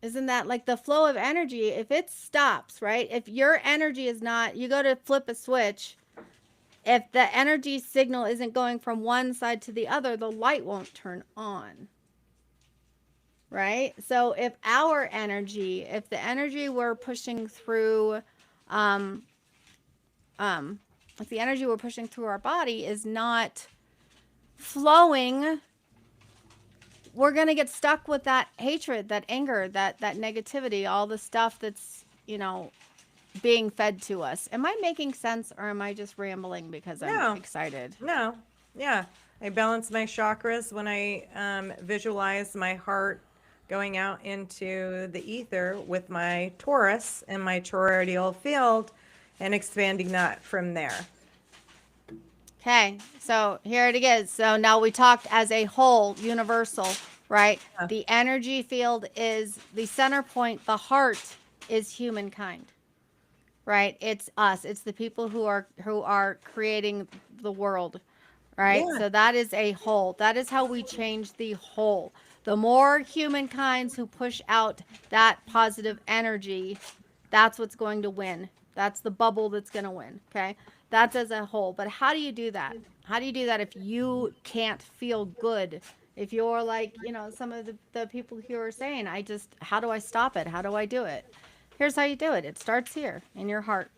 B: Isn't that like the flow of energy? If it stops, right? If your energy is not, you go to flip a switch, if the energy signal isn't going from one side to the other, the light won't turn on. Right? So if the energy we're pushing through, if the energy we're pushing through our body is not flowing, we're going to get stuck with that hatred, that anger, that negativity, all the stuff that's, being fed to us. Am I making sense, or am I just rambling because
A: No.
B: I'm excited?
A: No. Yeah. I balance my chakras when I visualize my heart going out into the ether with my Taurus and my toroidal field and expanding that from there.
B: Okay, so here it is. So now we talked as a whole, universal, right?
A: Yeah.
B: The energy field is the center point. The heart is humankind, right? It's us. It's the people who are creating the world, right?
A: Yeah.
B: So that is a whole. That is how we change the whole. The more humankinds who push out that positive energy, that's what's going to win. That's the bubble that's going to win, okay? That's as a whole. But how do you do that? How do you do that if you can't feel good? If you're like, some of the people who are saying, how do I stop it? How do I do it? Here's how you do it. It starts here in your heart.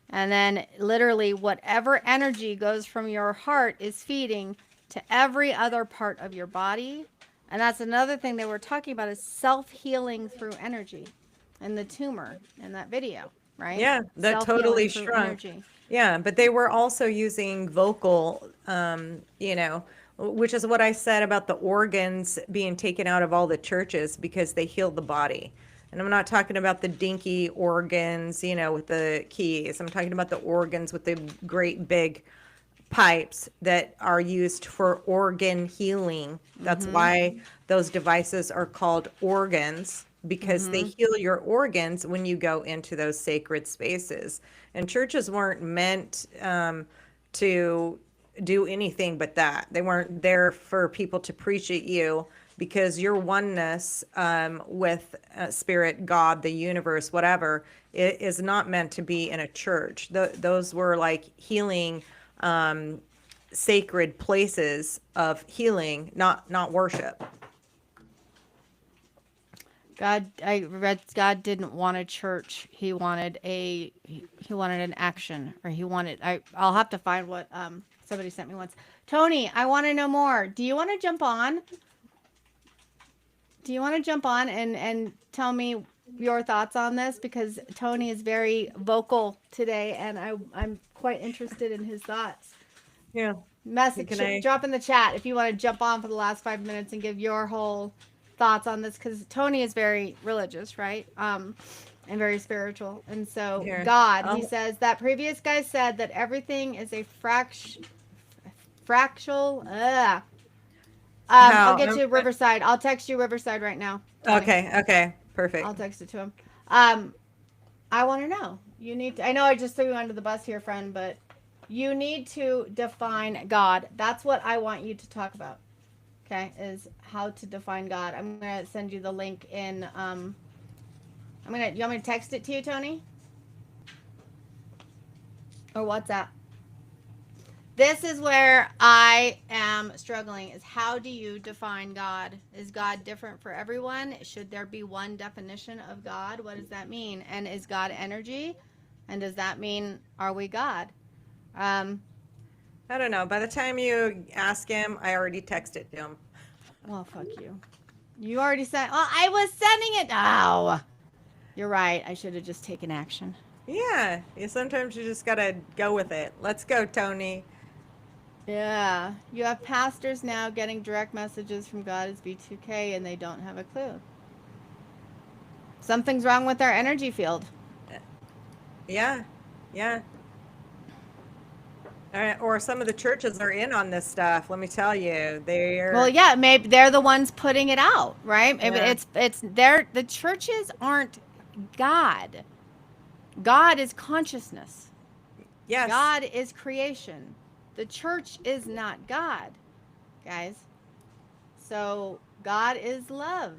B: And then literally whatever energy goes from your heart is feeding to every other part of your body. And that's another thing that we're talking about, is self-healing through energy, and the tumor in that video, right?
A: Yeah, that
B: Self-healing
A: totally
B: through
A: shrunk.
B: energy.
A: Yeah, but they were also using vocal, which is what I said about the organs being taken out of all the churches because they heal the body. And I'm not talking about the dinky organs, with the keys. I'm talking about the organs with the great big pipes that are used for organ healing. That's why those devices are called organs, because they heal your organs when you go into those sacred spaces. And churches weren't meant to do anything but that. They weren't there for people to preach at you, because your oneness with spirit, God, the universe, whatever, it is not meant to be in a church. Those were like healing, sacred places of healing, not worship.
B: I read God didn't want a church. He wanted an action, or I'll have to find what somebody sent me once. Tony, I want to know more. Do you want to jump on? Do you want to jump on and tell me your thoughts on this? Because Tony is very vocal today, and I'm quite interested in his thoughts.
A: Yeah.
B: Drop in the chat if you want to jump on for the last 5 minutes and give your whole thoughts on this, because Tony is very religious, right? And very spiritual. And so
A: Here.
B: he says that previous guy said that everything is a fractal. I'll get you Riverside. I'll text you Riverside right now. Tony.
A: Okay, perfect.
B: I'll text it to him. I want to know. I know I just threw you under the bus here, friend, but you need to define God. That's what I want you to talk about. Okay, is how to define God. I'm gonna send you the link in. You want me to text it to you, Tony? Or WhatsApp? This is where I am struggling, is how do you define God? Is God different for everyone? Should there be one definition of God? What does that mean? And is God energy? And does that mean, are we God?
A: I don't know. By the time you ask him, I already texted him.
B: Well, fuck you. You already sent. Oh, I was sending it. Oh, you're right. I should have just taken action.
A: Yeah. Sometimes you just got to go with it. Let's go, Tony.
B: Yeah. You have pastors now getting direct messages from God as B2K, and they don't have a clue. Something's wrong with their energy field.
A: Yeah. Or some of the churches are in on this stuff. Let me tell you,
B: Well, yeah, maybe they're the ones putting it out, right? Maybe
A: Yeah.
B: the churches aren't God. God is consciousness.
A: Yes.
B: God is creation. The church is not God, guys. So God is love.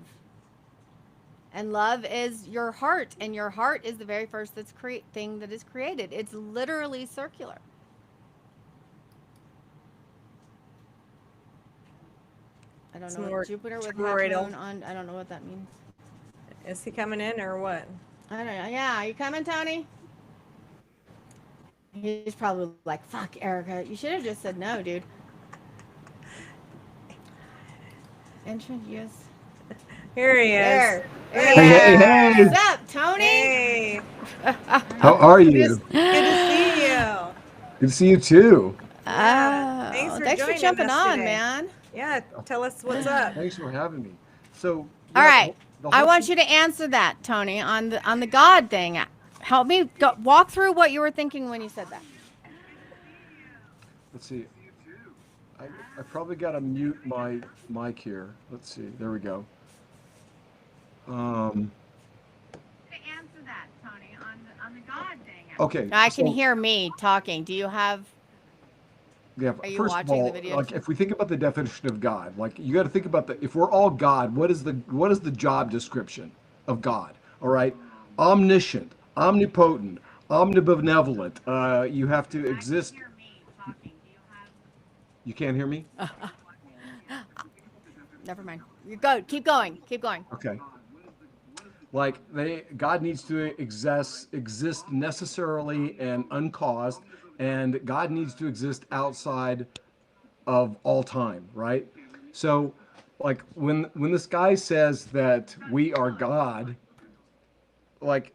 B: And love is your heart, and your heart is the very first thing that is created. It's literally circular. I don't know. Jupiter with half
A: Toroidal.
B: moon on. I don't know what that means.
A: Is he coming in or what?
B: I don't know. Yeah, you coming, Tony? He's probably like, "Fuck, Erica, you should have just said no, dude." Entrance, yes.
A: Here he is.
F: Hey.
B: What's up, Tony?
A: Hey.
F: How are you?
A: Good to see you.
F: Good to see you too.
A: Yeah. Thanks for joining
B: jumping
A: us
B: on,
A: today.
B: man.
A: Yeah, tell us what's up.
F: Thanks for having me. So,
B: All right, I want you to answer that, Tony, on the God thing. Help me walk through what you were thinking when you said that.
F: Let's see. I probably got to mute my mic here. Let's see. There we go.
B: To answer that, Tony, on the God thing.
F: Okay.
B: I can hear me talking. Do you have?
F: Yeah.
B: Are you
F: First of
B: watching
F: all,
B: the video
F: like
B: too?
F: if we think about the definition of God, like you got to think about if we're all God, what is the job description of God? All right. Omniscient, omnipotent, omnibenevolent. You have to exist.
B: I can hear me talking. Do you have?
F: You can't hear me?
B: Never mind. You go. Keep going. Keep going.
F: Okay. Like God needs to exist necessarily and uncaused, and God needs to exist outside of all time, right? So, like when this guy says that we are God, like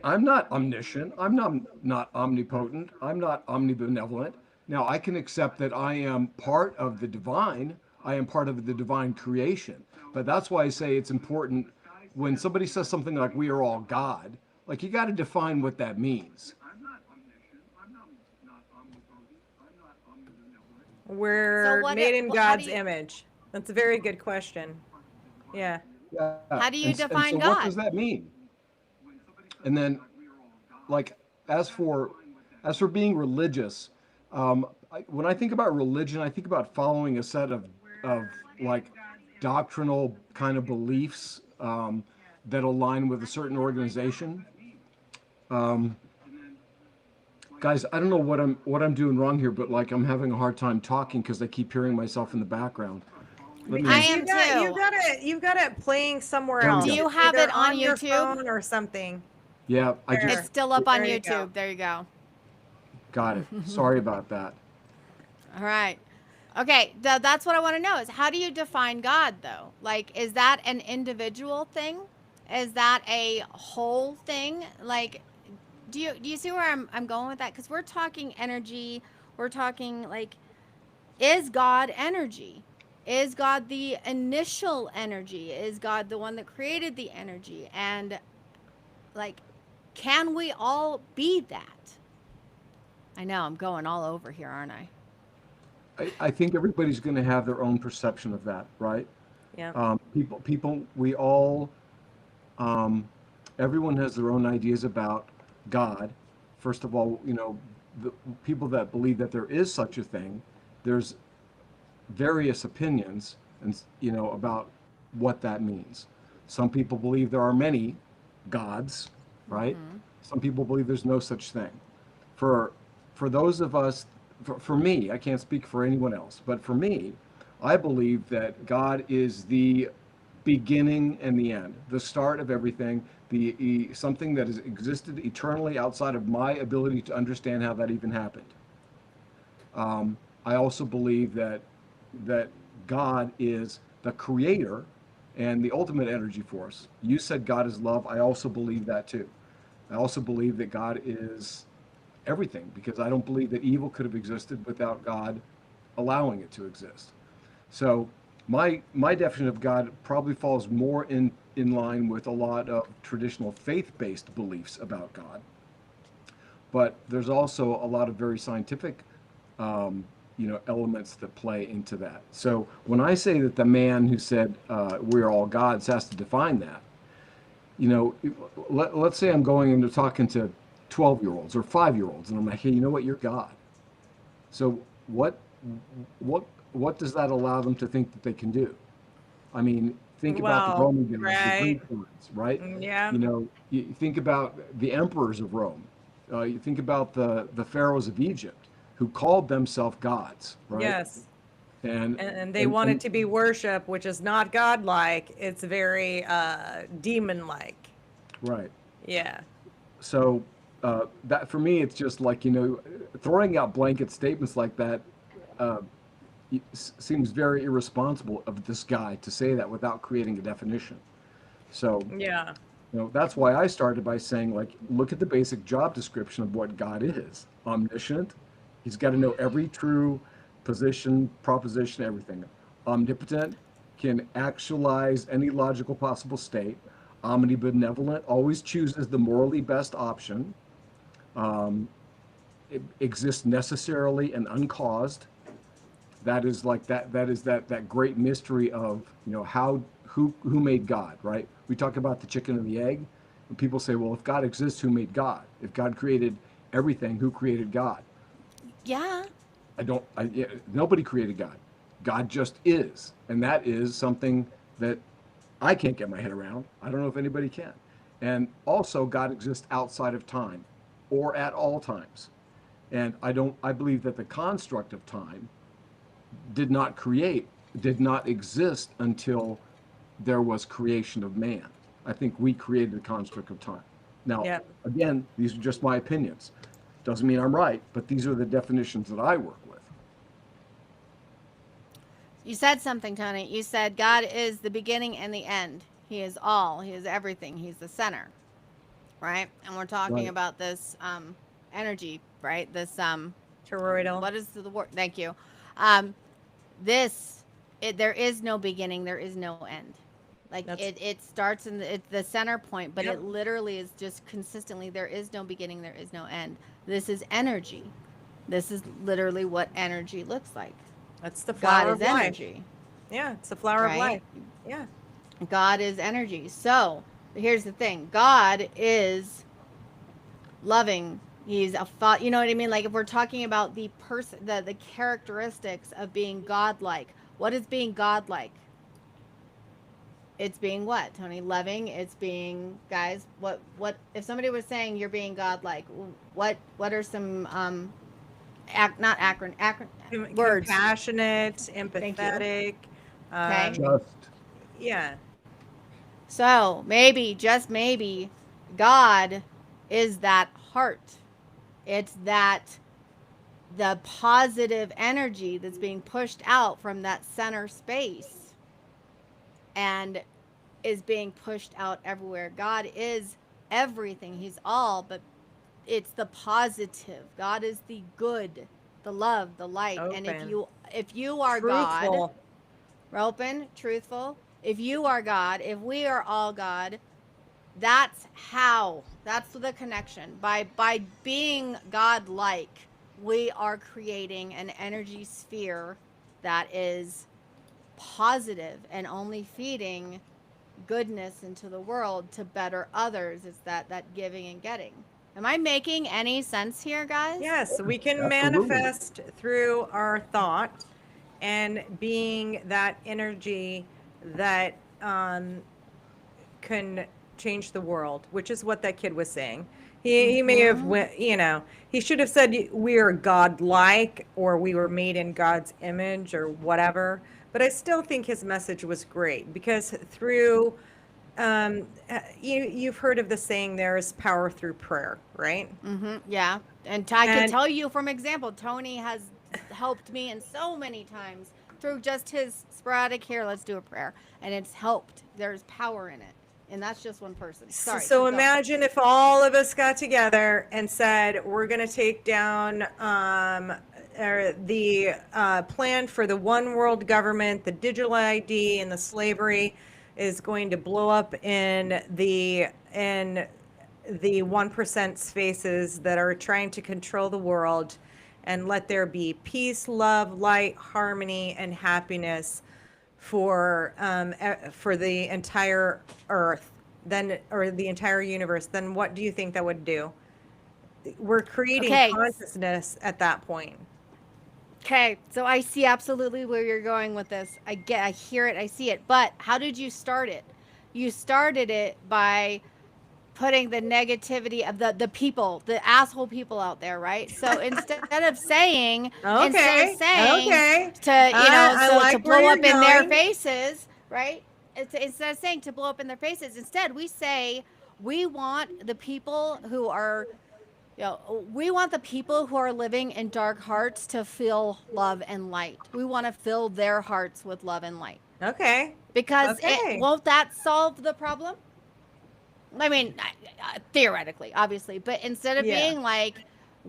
F: I'm not omniscient, I'm not omnipotent, I'm not omnibenevolent. Now I can accept that I am part of the divine, I am part of the divine creation, but that's why I say it's important when somebody says something like "we are all God," like you got to define what that means.
A: We're
B: what
A: made
B: it,
A: in
B: how do
A: God's
B: you
A: image. That's a very good question. Yeah.
F: Yeah.
B: how do you
F: And
B: define
F: so what
B: God?
F: does that mean? And then, like, as for being religious, when I think about religion, I think about following a set of like doctrinal kind of beliefs that align with a certain organization. Guys, I don't know what I'm doing wrong here, but like I'm having a hard time talking because I keep hearing myself in the background. Let
B: I
F: me.
A: Because
B: am
A: you've
B: too.
A: got it playing somewhere
F: There we
A: else.
B: Do
F: go.
B: you
A: It's
B: have
A: either
B: it on
A: your
B: YouTube?
A: phone or something.
F: Yeah, I just
B: It's
A: There.
B: still up on
A: There you go.
B: YouTube. There you go.
F: got it. Sorry about that.
B: All right. Okay, that's what I want to know is how do you define God though? Like, is that an individual thing? Is that a whole thing? Like, do you see where I'm going with that? Because we're talking energy. We're talking like, is God energy? Is God the initial energy? Is God the one that created the energy? And like, can we all be that? I know I'm going all over here, aren't I?
F: I think everybody's going to have their own perception of that, right?
A: Yeah.
F: People, we all, everyone has their own ideas about God. First of all, the people that believe that there is such a thing, there's various opinions, and about what that means. Some people believe there are many gods, right? Some people believe there's no such thing. For for those of us, for me, I can't speak for anyone else, but for me, I believe that God is the beginning and the end, the start of everything, something that has existed eternally outside of my ability to understand how that even happened. I also believe that God is the creator and the ultimate energy force. You said God is love. I also believe that too. I also believe that God is everything because I don't believe that evil could have existed without God allowing it to exist. So my definition of God probably falls more in line with a lot of traditional faith-based beliefs about God. But there's also a lot of very scientific elements that play into that. So when I say that the man who said we're all gods has to define that, let's say I'm going into talking to 12-year-olds or 5-year-olds, and I'm like, hey, you know what, you're God. So what does that allow them to think that they can do? I mean, think about the
A: Well,
F: Roman gods, the
A: right.
F: Greek gods, right?
A: Yeah.
F: You think about the emperors of Rome. You think about the pharaohs of Egypt who called themselves gods, right?
A: Yes.
F: And
A: And they want it to be worship, which is not godlike. It's very demon-like.
F: right.
A: Yeah.
F: So that for me, it's just like throwing out blanket statements like that seems very irresponsible of this guy to say that without creating a definition. So
A: Yeah.
F: that's why I started by saying, like, look at the basic job description of what God is. Omniscient. He's got to know every true position, proposition, everything. Omnipotent, can actualize any logical possible state. Omnibenevolent, always chooses the morally best option. It exists necessarily and uncaused. That is like that is that great mystery of how who made God, right? We talk about the chicken and the egg, and people say, well, if God exists, who made God? If God created everything, who created God?
B: Yeah.
F: Nobody created God. God just is, and that is something that I can't get my head around. I don't know if anybody can. And also, God exists outside of time, or at all times. And I believe that the construct of time did not exist until there was creation of man. I think we created the construct of time. Now,
A: Yeah.
F: again, these are just my opinions. Doesn't mean I'm right, but these are the definitions that I work with.
B: You said something, Tony. You said God is the beginning and the end. He is all. He is everything. He's the center, right? And we're talking
F: Right.
B: about this energy, right? This
A: Toroidal.
B: what is the word? Thank you. There is no beginning. There is no end. Like
A: That's-
B: it starts in it's the center point, but
A: Yep.
B: it literally is just consistently. There is no beginning, there is no end. This is energy. This is literally what energy looks like.
A: That's the
B: God
A: flower
B: is
A: of life.
B: energy,
A: Yeah, it's the flower of
B: right?
A: life. Yeah.
B: God is energy. So here's the thing: God is loving. He's a thought. You know what I mean? Like if we're talking about the person, the characteristics of being godlike. What is being godlike? It's being what, Tony? Loving. It's being, guys. What? If somebody was saying you're being godlike, what are some not words?
A: Compassionate,
B: Thank you.
A: empathetic.
B: Okay.
F: Just.
A: Yeah.
B: So maybe, just maybe, God is that heart. It's that the positive energy that's being pushed out from that center space and is being pushed out everywhere. God is everything. He's all, but it's the positive. God is the good, the love, the light. And if you are God,
A: Truthful.
B: open, truthful, if you are God, if we are all God, that's the connection. By being God-like, we are creating an energy sphere that is positive and only feeding goodness into the world to better others. It's that giving and getting. Am I making any sense here, guys?
A: Yes, we can
F: Absolutely.
A: manifest through our thought and being that energy that can change the world, which is what that kid was saying. He may have went, he should have said we are God-like or we were made in God's image or whatever. But I still think his message was great because through you've heard of the saying there is power through prayer, right?
B: Yeah. And I can
A: And-
B: tell you from example, Tony has helped me in so many times through just his sporadic here, let's do a prayer. And it's helped. There's power in it. And that's just one person. Sorry.
A: So
B: keep going.
A: imagine if all of us got together and said, we're going to take down the plan for the one world government, the digital ID, and the slavery is going to blow up in the 1%'s faces that are trying to control the world, and let there be peace, love, light, harmony, and happiness for the entire earth, then, or the entire universe. Then what do you think that would do? We're creating
B: Okay.
A: consciousness at that point.
B: Okay, so I see absolutely where you're going with this. I hear it, I see it. But how did you start it? You started it by putting the negativity of the people, the asshole people out there, right? So instead of saying,
A: Okay.
B: to
A: I
B: so
A: like
B: to
A: where
B: blow
A: you're
B: up in their
A: going.
B: faces, right? Instead of saying to blow up in their faces, instead we say we want the people who are we want the people who are living in dark hearts to feel love and light. We want to fill their hearts with love and light.
A: Okay.
B: Because
A: Okay.
B: won't that solve the problem? I mean, theoretically, obviously. But instead of being like,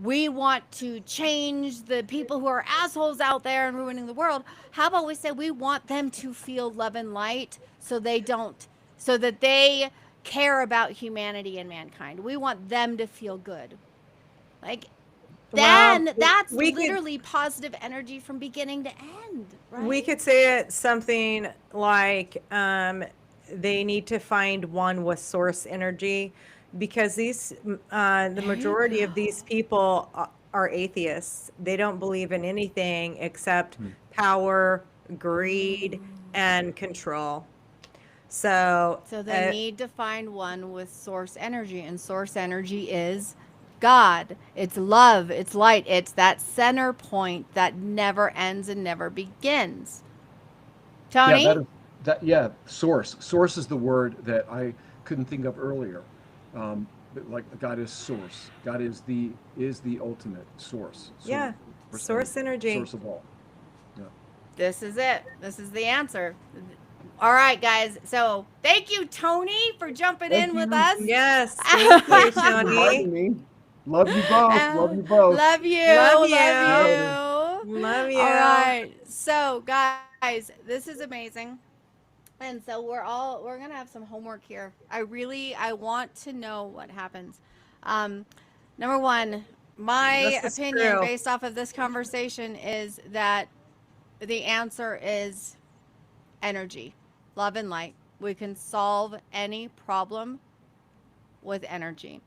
B: we want to change the people who are assholes out there and ruining the world, how about we say we want them to feel love and light so that they care about humanity and mankind. We want them to feel good. Like, then that's literally positive energy from beginning to end, right?
A: We could say it something like they need to find one with source energy, because the majority of these people are atheists. They don't believe in anything except power, greed, and control. So
B: they need to find one with source energy, and source energy is God. It's love, it's light, it's that center point that never ends and never begins. Tony?
F: Source. Source is the word that I couldn't think of earlier. Like God is source. God is the ultimate source.
A: Source energy.
F: Source of all. Yeah.
B: This is it. This is the answer. All right, guys. So thank you, Tony, for jumping in with us.
A: Yes, thank you, Tony.
F: Love you both. Love you both.
B: Love you.
A: Love you.
B: Love you.
A: Love you.
B: All right. So, guys, this is amazing. And so we're gonna have some homework here. I want to know what happens. Number one, my
A: This is
B: opinion
A: true.
B: based off of this conversation is that the answer is energy, love and light. We can solve any problem with energy.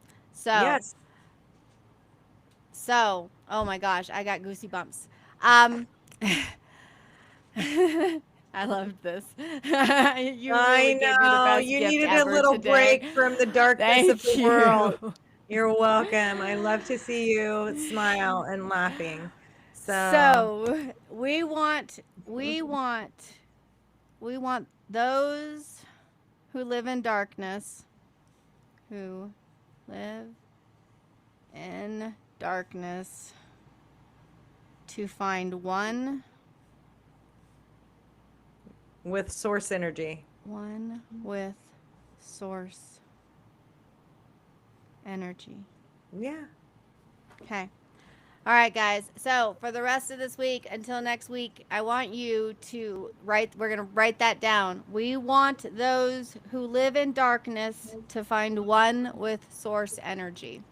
A: Yes.
B: So, oh my gosh, I got goosey bumps. I loved this. You really
A: I
B: gave me the
A: know.
B: best
A: You
B: gift
A: needed a
B: ever
A: little
B: today.
A: break from the darkness of
B: Thank
A: the world.
B: you.
A: You're welcome. I love to see you smile and laughing. So,
B: So we want those who live in darkness, who live in darkness, to find one
A: with source energy.
B: with source energy.
A: Yeah.
B: Okay. All right, guys. So for the rest of this week, until next week, I want you to we're going to write that down. We want those who live in darkness to find one with source energy.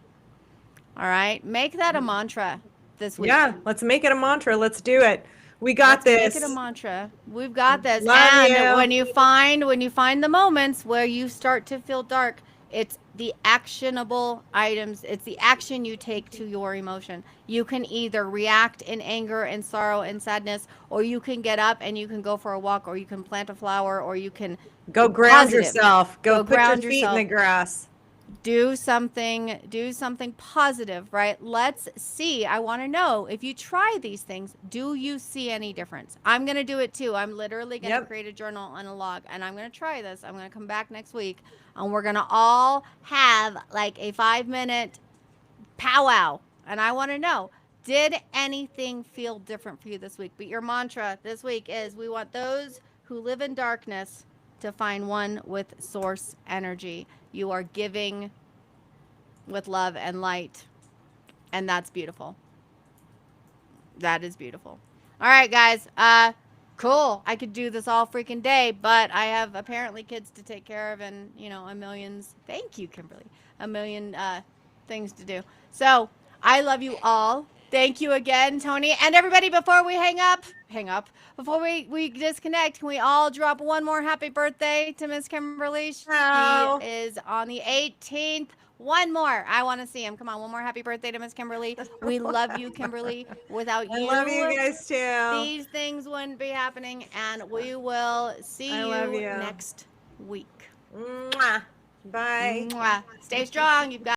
B: All right. Make that a mantra this week.
A: Yeah. Let's make it a mantra. Let's do it. We got
B: Let's
A: this.
B: make it a mantra. We've got this.
A: Love
B: And
A: you.
B: when you find the moments where you start to feel dark, it's the actionable items. It's the action you take to your emotion. You can either react in anger and sorrow and sadness, or you can get up and you can go for a walk, or you can plant a flower, or you can
A: Go ground
B: positive.
A: yourself. Go put your
B: ground
A: feet in the grass.
B: do something positive, right? Let's see. I want to know, if you try these things, do you see any difference? I'm going to do it too. I'm literally going to create a journal and a log, and I'm going to try this. I'm going to come back next week, and we're going to all have like a 5-minute powwow, and I want to know, did anything feel different for you this week? But your mantra this week is, we want those who live in darkness to find one with source energy. You are giving with love and light, and that's beautiful. That is beautiful. All right, guys. Cool. I could do this all freaking day, but I have apparently kids to take care of, and thank you, Kimberly, a million things to do. So I love you all. Thank you again, Tony. And everybody, before we hang up, before we disconnect, can we all drop one more happy birthday to Miss Kimberly? She is on the 18th. One more. I want to see him. Come on, one more happy birthday to Miss Kimberly. We love you, Kimberly. Without you,
A: I love you guys too.
B: these things wouldn't be happening, and we will see you next week.
A: Mwah. Bye.
B: Mwah. Stay strong. You've got